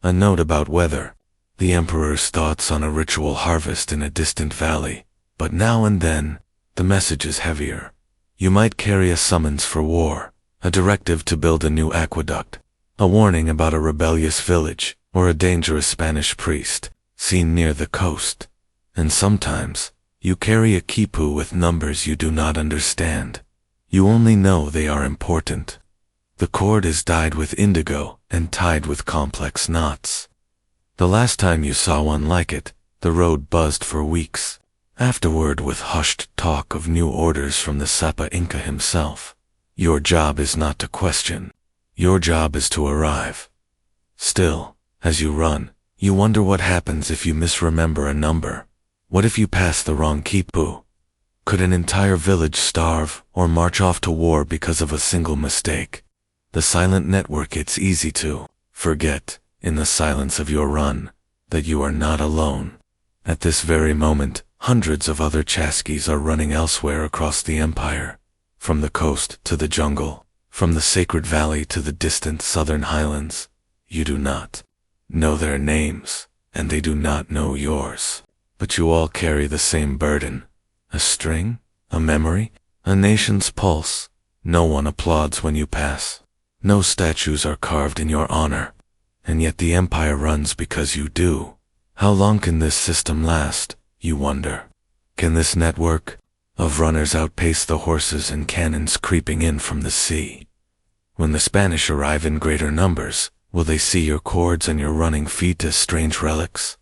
a note about weather, the emperor's thoughts on a ritual harvest in a distant valley. But now and then, the message is heavier. You might carry a summons for war, a directive to build a new aqueduct, a warning about a rebellious village, or a dangerous Spanish priest seen near the coast. And sometimes, you carry a quipu with numbers you do not understand. You only know they are important. The cord is dyed with indigo and tied with complex knots. The last time you saw one like it, the road buzzed for weeks. Afterward, with hushed talk of new orders from the Sapa Inca himself. Your job is not to question. Your job is to arrive. Still, as you run, you wonder what happens if you misremember a number. What if you pass the wrong quipu? Could an entire village starve or march off to war because of a single mistake? The silent network. It's easy to forget, in the silence of your run, that you are not alone. At this very moment, hundreds of other Chaskys are running elsewhere across the empire, from the coast to the jungle, from the sacred valley to the distant southern highlands. You do not know their names, and they do not know yours. But you all carry the same burden. A string, a memory, a nation's pulse. No one applauds when you pass. No statues are carved in your honor. And yet the empire runs because you do. How long can this system last, you wonder? Can this network of runners outpace the horses and cannons creeping in from the sea? When the Spanish arrive in greater numbers, will they see your cords and your running feet as strange relics?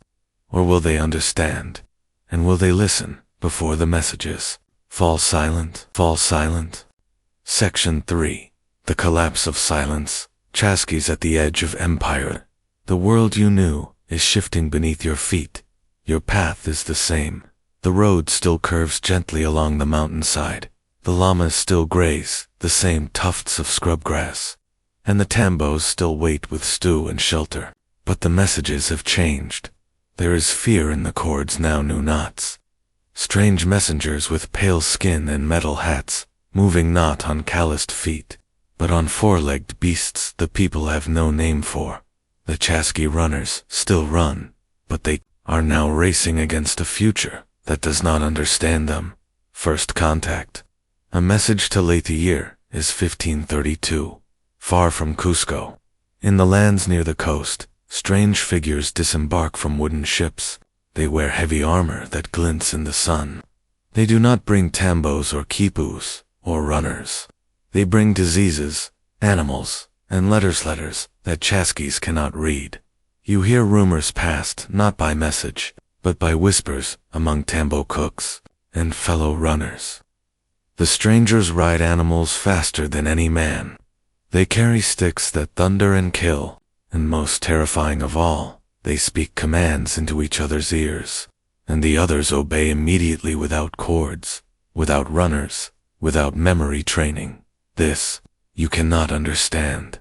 Or will they understand? And will they listen before the messages fall silent? Fall silent. Section 3. The collapse of silence. Chasquis at the edge of empire. The world you knew is shifting beneath your feet. Your path is the same. The road still curves gently along the mountainside. The llamas still graze the same tufts of scrub grass. And the tambos still wait with stew and shelter. But the messages have changed. There is fear in the cords now new knots. Strange messengers with pale skin and metal hats, moving not on calloused feet, but on four-legged beasts the people have no name for. The Chasqui runners still run, but they are now racing against a future that does not understand them. First contact. A message to Lethier is 1532. Far from Cusco, in the lands near the coast, strange figures disembark from wooden ships. They wear heavy armor that glints in the sun. They do not bring tambos or quipus or runners. They bring diseases, animals, and letters that Chasquis cannot read. You hear rumors passed not by message, but by whispers among tambo cooks and fellow runners. The strangers ride animals faster than any man. They carry sticks that thunder and kill, and most terrifying of all, they speak commands into each other's ears, and the others obey immediately without cords, without runners, without memory training. This, you cannot understand.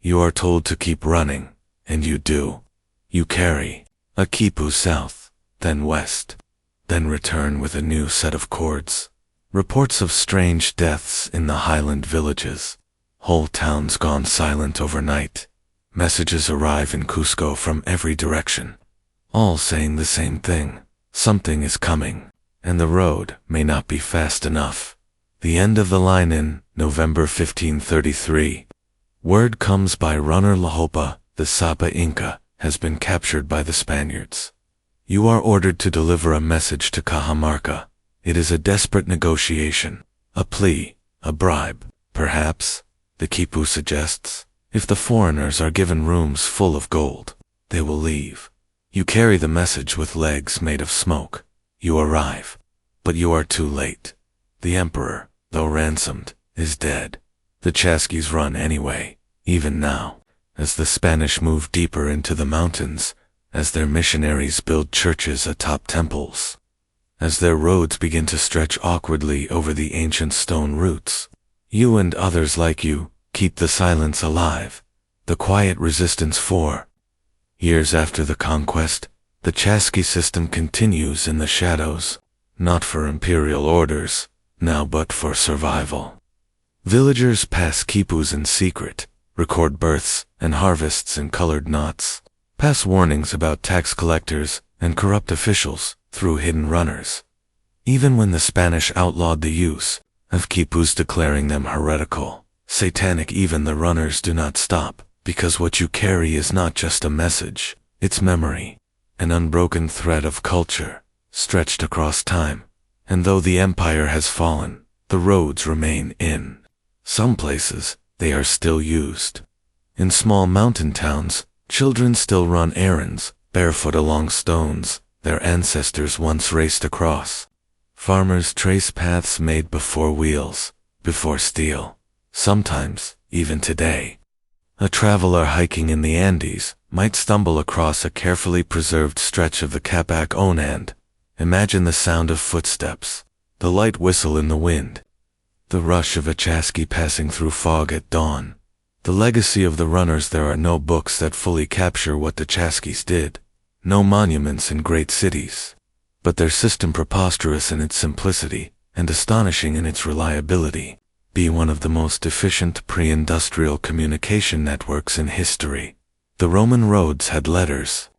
You are told to keep running, and you do. You carry a quipu south, then west, then return with a new set of cords. Reports of strange deaths in the highland villages. Whole towns gone silent overnight. Messages arrive in Cusco from every direction, all saying the same thing. Something is coming, and the road may not be fast enough. The end of the line in November 1533. Word comes by runner Lahopa, the Sapa Inca, has been captured by the Spaniards. You are ordered to deliver a message to Cajamarca. It is a desperate negotiation, a plea, a bribe, perhaps, the quipu suggests. If the foreigners are given rooms full of gold, they will leave. You carry the message with legs made of smoke. You arrive, but you are too late. The emperor, though ransomed, is dead. The Chasquis run anyway, even now, as the Spanish move deeper into the mountains, as their missionaries build churches atop temples, as their roads begin to stretch awkwardly over the ancient stone roots. You and others like you keep the silence alive, the quiet resistance for. Years after the conquest, the Chasqui system continues in the shadows, not for imperial orders, now but for survival. Villagers pass quipus in secret, record births and harvests in colored knots, pass warnings about tax collectors and corrupt officials through hidden runners. Even when the Spanish outlawed the use of quipus, declaring them heretical, satanic, even the runners do not stop, because what you carry is not just a message, it's memory, an unbroken thread of culture, stretched across time. And though the empire has fallen, the roads remain in. Some places, they are still used. In small mountain towns, children still run errands, barefoot along stones their ancestors once raced across. Farmers trace paths made before wheels, before steel. Sometimes, even today, a traveler hiking in the Andes might stumble across a carefully preserved stretch of the Capac Onand. Imagine the sound of footsteps, the light whistle in the wind, the rush of a Chasqui passing through fog at dawn. The legacy of the runners. There are no books that fully capture what the Chasquis did, no monuments in great cities, but their system, preposterous in its simplicity and astonishing in its reliability, be one of the most efficient pre-industrial communication networks in history. The Roman roads had letters.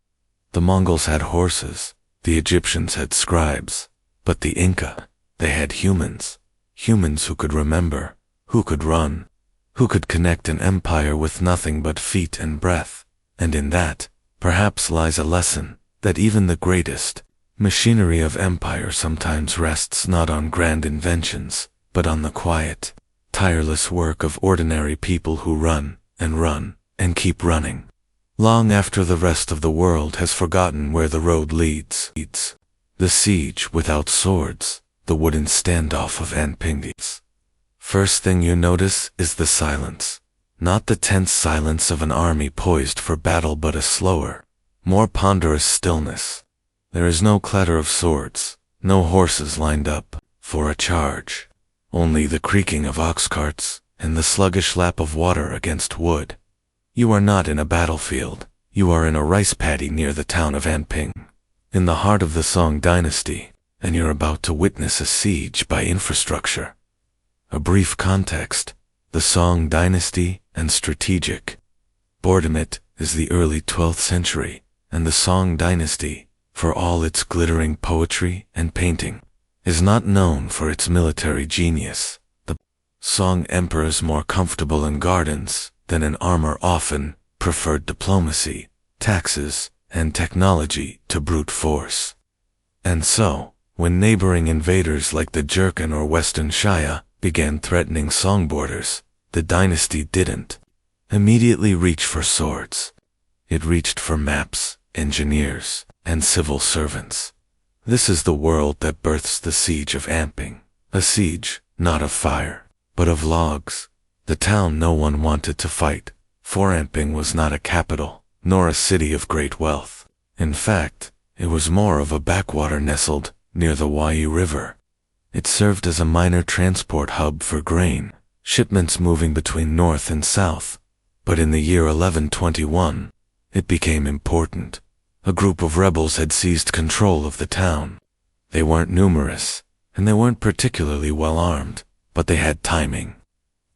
The Mongols had horses. The Egyptians had scribes. But the Inca, they had humans. Humans who could remember, who could run, who could connect an empire with nothing but feet and breath. And in that, perhaps lies a lesson that even the greatest Machinery of empire sometimes rests not on grand inventions, but on the quiet, tireless work of ordinary people who run, and keep running. Long after the rest of the world has forgotten where the road leads. The siege without swords, the wooden standoff of Anpingis. First thing you notice is the silence. Not the tense silence of an army poised for battle, but a slower, more ponderous stillness. There is no clatter of swords, no horses lined up for a charge. Only the creaking of ox carts and the sluggish lap of water against wood. You are not in a battlefield. You are in a rice paddy near the town of Anping, in the heart of the Song dynasty, and you're about to witness a siege by infrastructure. A brief context: the Song dynasty and strategic. Bourdamit is the early 12th century, and the Song dynasty, for all its glittering poetry and painting, is not known for its military genius. The Song emperors, more comfortable in gardens than in armor, often preferred diplomacy, taxes, and technology to brute force. And so, when neighboring invaders like the Jurchen or Western Shia began threatening Song borders, the dynasty didn't immediately reach for swords. It reached for maps, engineers, and civil servants. This is the world that births the siege of Anping. A siege, not of fire, but of logs. The town no one wanted to fight, for Anping was not a capital, nor a city of great wealth. In fact, it was more of a backwater nestled near the Wai River. It served as a minor transport hub for grain, shipments moving between north and south. But in the year 1121, it became important. A group of rebels had seized control of the town. They weren't numerous, and they weren't particularly well armed, but they had timing.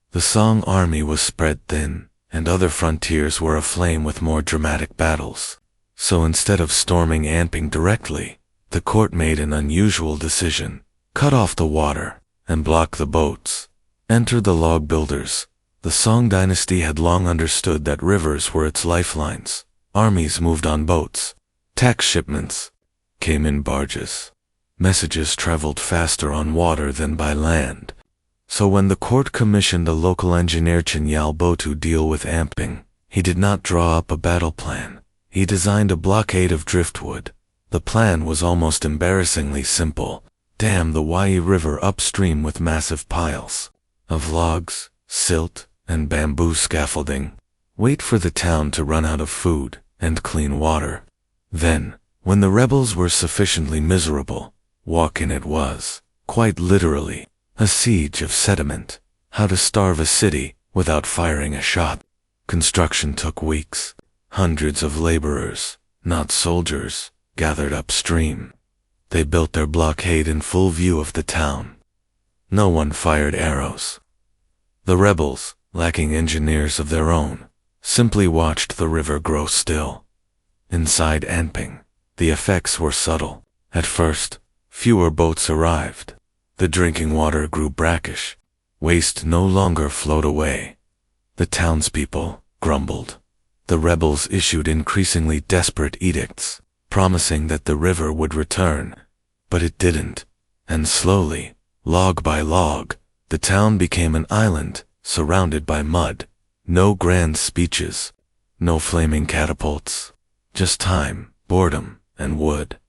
The Song army was spread thin, and other frontiers were aflame with more dramatic battles. So instead of storming Anping directly, the court made an unusual decision: cut off the water and block the boats. Enter the log builders. The Song dynasty had long understood that rivers were its lifelines. Armies moved on boats. Tax shipments came in barges. Messages traveled faster on water than by land. So when the court commissioned a local engineer Chen Yalbo to deal with Anping, he did not draw up a battle plan. He designed a blockade of driftwood. The plan was almost embarrassingly simple: dam the Wai River upstream with massive piles of logs, silt, and bamboo scaffolding. Wait for the town to run out of food and clean water. Then, when the rebels were sufficiently miserable, walk in. It was, quite literally, a siege of sediment. How to starve a city without firing a shot. Construction took weeks. Hundreds of laborers, not soldiers, gathered upstream. They built their blockade in full view of the town. No one fired arrows. The rebels, lacking engineers of their own, simply watched the river grow still. Inside Anping, the effects were subtle. At first, fewer boats arrived. The drinking water grew brackish. Waste no longer flowed away. The townspeople grumbled. The rebels issued increasingly desperate edicts, promising that the river would return. But it didn't. And slowly, log by log, the town became an island, surrounded by mud. No grand speeches, no flaming catapults. Just time, boredom, and wood.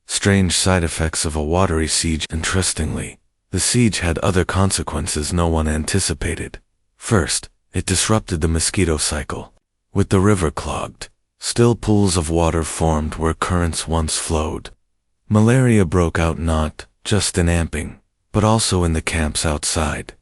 Strange side effects of a watery siege. Interestingly, the siege had other consequences no one anticipated. First, it disrupted the mosquito cycle. With the river clogged, still pools of water formed where currents once flowed. Malaria broke out not just in Anping, but also in the camps outside.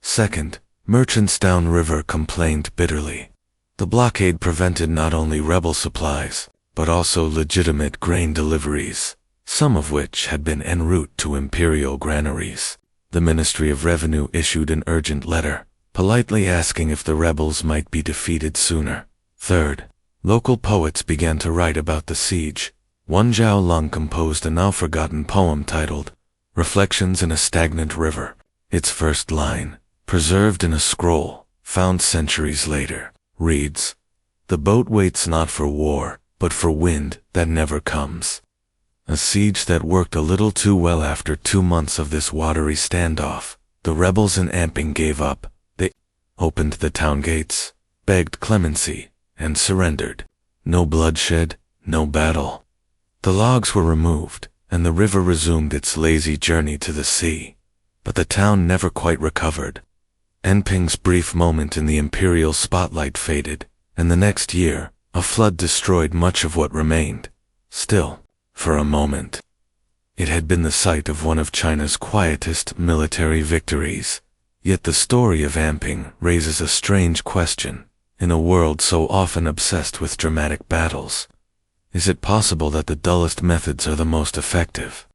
Second, merchants downriver complained bitterly. The blockade prevented not only rebel supplies, but also legitimate grain deliveries, some of which had been en route to imperial granaries. The Ministry of Revenue issued an urgent letter, politely asking if the rebels might be defeated sooner. Third, local poets began to write about the siege. One Zhao Lung composed a now-forgotten poem titled Reflections in a Stagnant River. Its first line, preserved in a scroll, found centuries later, reads, "The boat waits not for war, but for wind that never comes." A siege that worked a little too well. After 2 months of this watery standoff, the rebels in Amping gave up. They opened the town gates, begged clemency, and surrendered. No bloodshed, no battle. The logs were removed, and the river resumed its lazy journey to the sea. But the town never quite recovered. Anping's brief moment in the imperial spotlight faded, and the next year, a flood destroyed much of what remained. Still, for a moment, it had been the site of one of China's quietest military victories. Yet the story of Amping raises a strange question. In a world so often obsessed with dramatic battles, is it possible that the dullest methods are the most effective?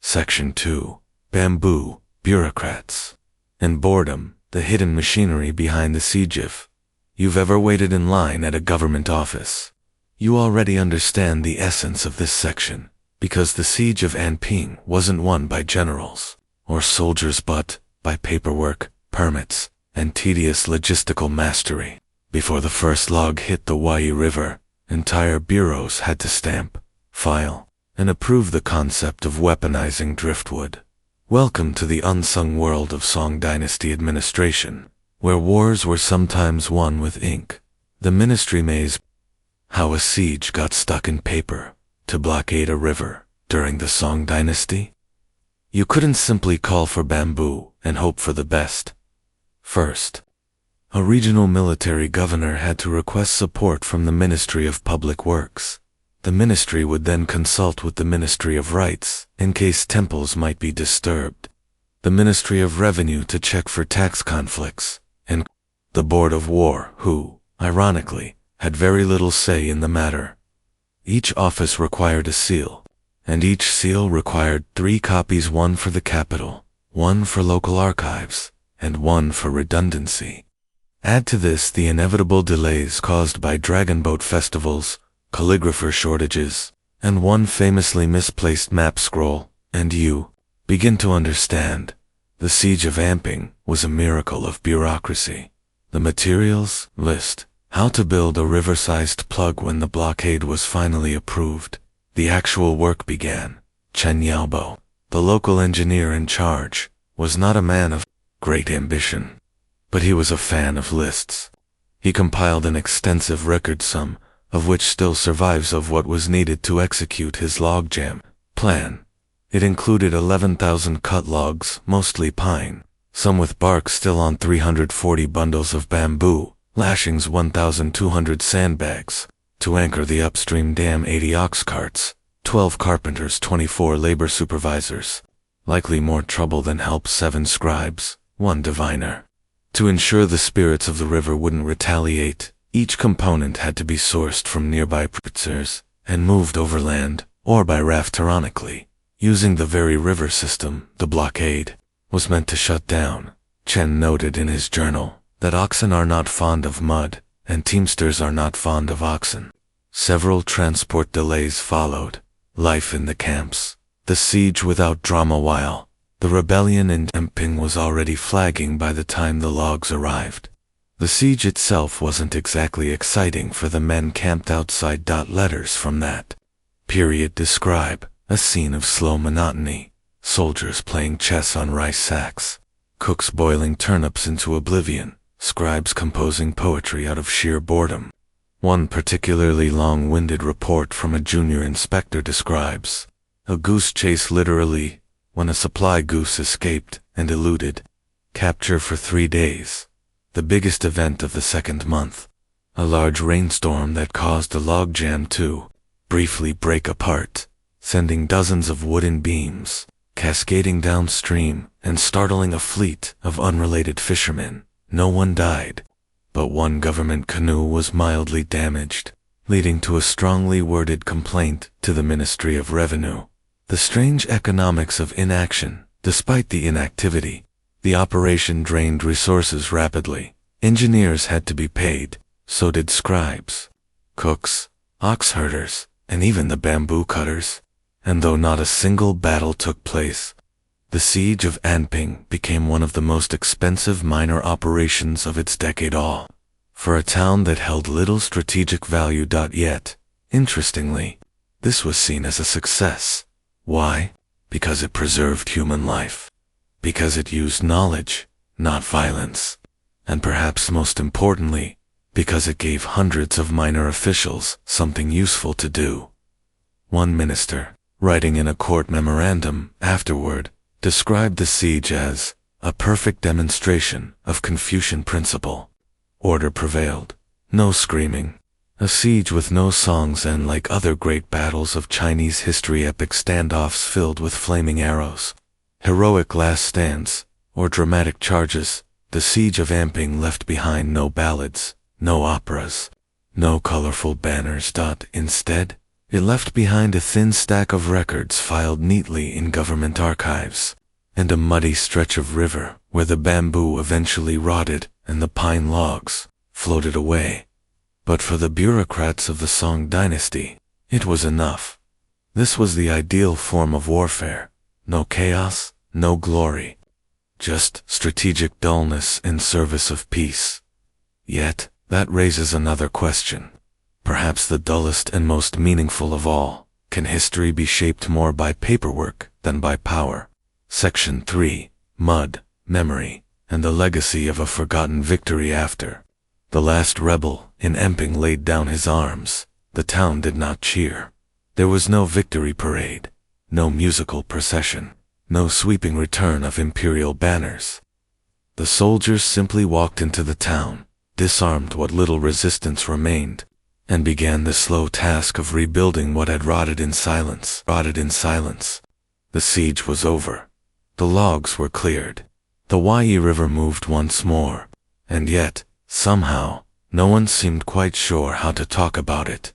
Section 2. Bamboo, bureaucrats, and boredom, the hidden machinery behind the siege. If you've ever waited in line at a government office, you already understand the essence of this section, because the siege of Anping wasn't won by generals or soldiers but by paperwork, permits, and tedious logistical mastery. Before the first log hit the Wai River, entire bureaus had to stamp, file, and approve the concept of weaponizing driftwood. Welcome to the unsung world of Song Dynasty administration, where wars were sometimes won with ink. The ministry maze. How a siege got stuck in paper to blockade a river during the Song Dynasty. You couldn't simply call for bamboo and hope for the best. First, a regional military governor had to request support from the Ministry of Public Works. The ministry would then consult with the Ministry of Rights in case temples might be disturbed, the Ministry of Revenue to check for tax conflicts, and the Board of War, who, ironically, had very little say in the matter. Each office required a seal, and each seal required 3 copies, one for the capital, one for local archives, and one for redundancy. Add to this the inevitable delays caused by dragon boat festivals, calligrapher shortages, and one famously misplaced map scroll, and you begin to understand. The siege of Amping was a miracle of bureaucracy. The materials list, how to build a river-sized plug. When the blockade was finally approved, the actual work began. Chen Yaobo, the local engineer in charge, was not a man of great ambition, but he was a fan of lists. He compiled an extensive record sum, of which still survives, of what was needed to execute his logjam plan. It included 11,000 cut logs, mostly pine, some with bark still on, 340 bundles of bamboo, lashings, 1,200 sandbags to anchor the upstream dam, 80 ox carts, 12 carpenters, 24 labor supervisors, likely more trouble than help, 7 scribes, 1 diviner. To ensure the spirits of the river wouldn't retaliate, each component had to be sourced from nearby provinces and moved overland, or by raft. Ironically, using the very river system the blockade was meant to shut down. Chen noted in his journal that oxen are not fond of mud, and teamsters are not fond of oxen. Several transport delays followed. Life in the camps. The siege without drama. While the rebellion in Amping was already flagging by the time the logs arrived, the siege itself wasn't exactly exciting for the men camped outside. Letters from that period describe a scene of slow monotony, soldiers playing chess on rice sacks, cooks boiling turnips into oblivion, scribes composing poetry out of sheer boredom. One particularly long-winded report from a junior inspector describes a goose chase, literally, when a supply goose escaped and eluded capture for 3 days. The biggest event of the second month, a large rainstorm that caused a logjam to briefly break apart, sending dozens of wooden beams cascading downstream and startling a fleet of unrelated fishermen. No one died, but one government canoe was mildly damaged, leading to a strongly worded complaint to the Ministry of Revenue. The strange economics of inaction. Despite the inactivity, the operation drained resources rapidly. Engineers had to be paid, so did scribes, cooks, ox herders, and even the bamboo cutters. And though not a single battle took place, the siege of Anping became one of the most expensive minor operations of its decade. All for a town that held little strategic value. Yet, interestingly, This was seen as a success. Why? Because it preserved human life. Because it used knowledge, not violence. And perhaps most importantly, because it gave hundreds of minor officials something useful to do. One minister, writing in a court memorandum afterward, described the siege as a perfect demonstration of Confucian principle. Order prevailed. No screaming. A siege with no songs, and like other great battles of Chinese history, epic standoffs filled with flaming arrows, heroic last stands, or dramatic charges. The siege of Amping left behind no ballads, no operas, no colorful banners. Instead, it left behind a thin stack of records filed neatly in government archives, and a muddy stretch of river where the bamboo eventually rotted and the pine logs floated away. But for the bureaucrats of the Song dynasty, it was enough. This was the ideal form of warfare. No chaos, no glory. Just strategic dullness in service of peace. Yet, that raises another question. Perhaps the dullest and most meaningful of all. Can history be shaped more by paperwork than by power? Section 3. Mud, Memory, and the Legacy of a Forgotten Victory. After the last rebel in Amping laid down his arms, the town did not cheer. There was no victory parade, no musical procession, no sweeping return of imperial banners. The soldiers simply walked into the town, disarmed what little resistance remained, and began the slow task of rebuilding what had rotted in silence. The siege was over. The logs were cleared. The Yi River moved once more, and yet, somehow, no one seemed quite sure how to talk about it.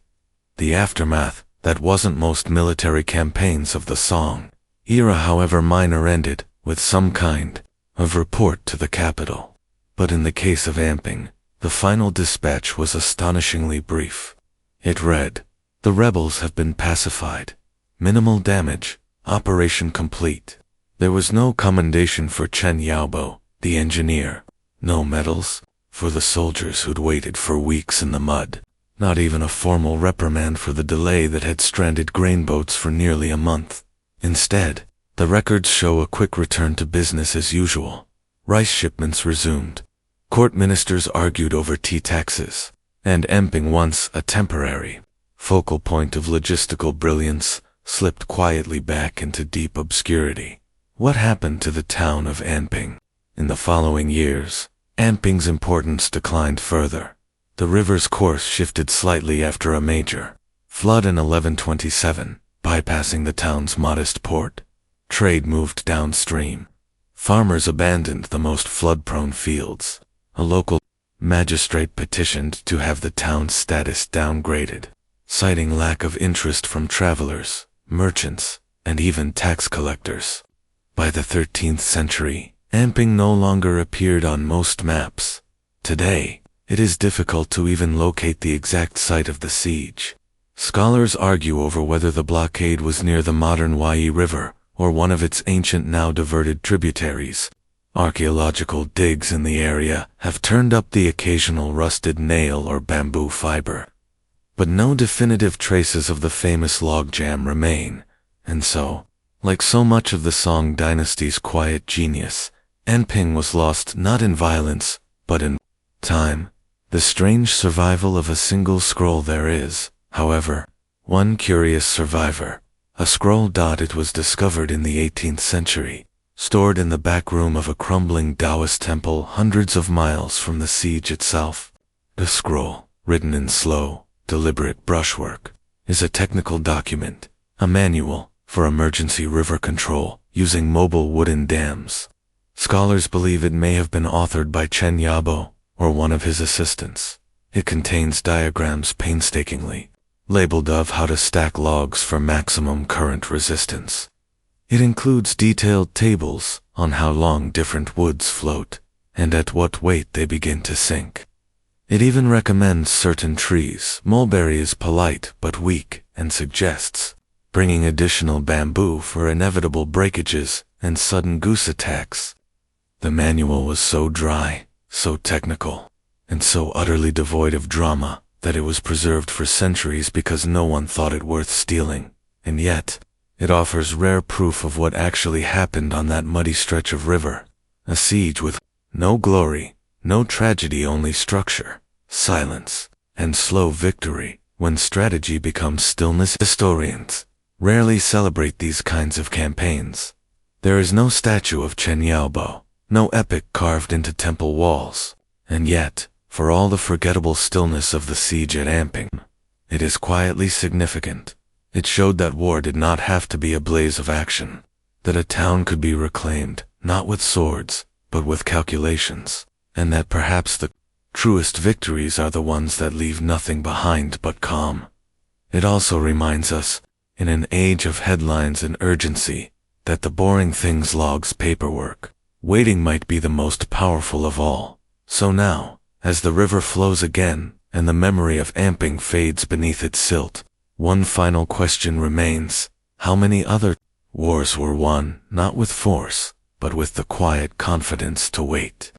The aftermath, that wasn't most military campaigns of the Song era, however minor, ended with some kind of report to the capital. But in the case of Amping, the final dispatch was astonishingly brief. It read, "The rebels have been pacified. Minimal damage. Operation complete." There was no commendation for Chen Yaobo, the engineer. No medals for the soldiers who'd waited for weeks in the mud. Not even a formal reprimand for the delay that had stranded grain boats for nearly a month. Instead, the records show a quick return to business as usual. Rice shipments resumed. Court ministers argued over tea taxes. And Amping, once a temporary focal point of logistical brilliance, slipped quietly back into deep obscurity. What happened to the town of Amping? In the following years, Amping's importance declined further. The river's course shifted slightly after a major flood in 1127, bypassing the town's modest port. Trade moved downstream. Farmers abandoned the most flood-prone fields. A local magistrate petitioned to have the town's status downgraded, citing lack of interest from travelers, merchants, and even tax collectors. By the 13th century, Amping no longer appeared on most maps. Today, it is difficult to even locate the exact site of the siege. Scholars argue over whether the blockade was near the modern Yi River or one of its ancient, now diverted tributaries. Archaeological digs in the area have turned up the occasional rusted nail or bamboo fiber. But no definitive traces of the famous logjam remain, and so, like so much of the Song dynasty's quiet genius, Amping was lost not in violence, but in time. The strange survival of a single scroll. There is, however, one curious survivor. A scroll. It was discovered in the 18th century, stored in the back room of a crumbling Taoist temple hundreds of miles from the siege itself. The scroll, written in slow, deliberate brushwork, is a technical document, a manual for emergency river control using mobile wooden dams. Scholars believe it may have been authored by Chen Yabo or one of his assistants. It contains diagrams painstakingly labeled of how to stack logs for maximum current resistance. It includes detailed tables on how long different woods float and at what weight they begin to sink. It even recommends certain trees. Mulberry is polite but weak and suggests bringing additional bamboo for inevitable breakages and sudden goose attacks. The manual was so dry, so technical, and so utterly devoid of drama that it was preserved for centuries because no one thought it worth stealing, and yet, it offers rare proof of what actually happened on that muddy stretch of river. A siege with no glory, no tragedy, only structure, silence, and slow victory. When strategy becomes stillness, historians rarely celebrate these kinds of campaigns. There is no statue of Chen Yaobo, no epic carved into temple walls, and yet, for all the forgettable stillness of the siege at Amping, it is quietly significant. It showed that war did not have to be a blaze of action, that a town could be reclaimed, not with swords, but with calculations, and that perhaps the truest victories are the ones that leave nothing behind but calm. It also reminds us, in an age of headlines and urgency, that the boring things, logs, paperwork, waiting, might be the most powerful of all. So now, as the river flows again, and the memory of Amping fades beneath its silt, one final question remains: how many other wars were won, not with force, but with the quiet confidence to wait?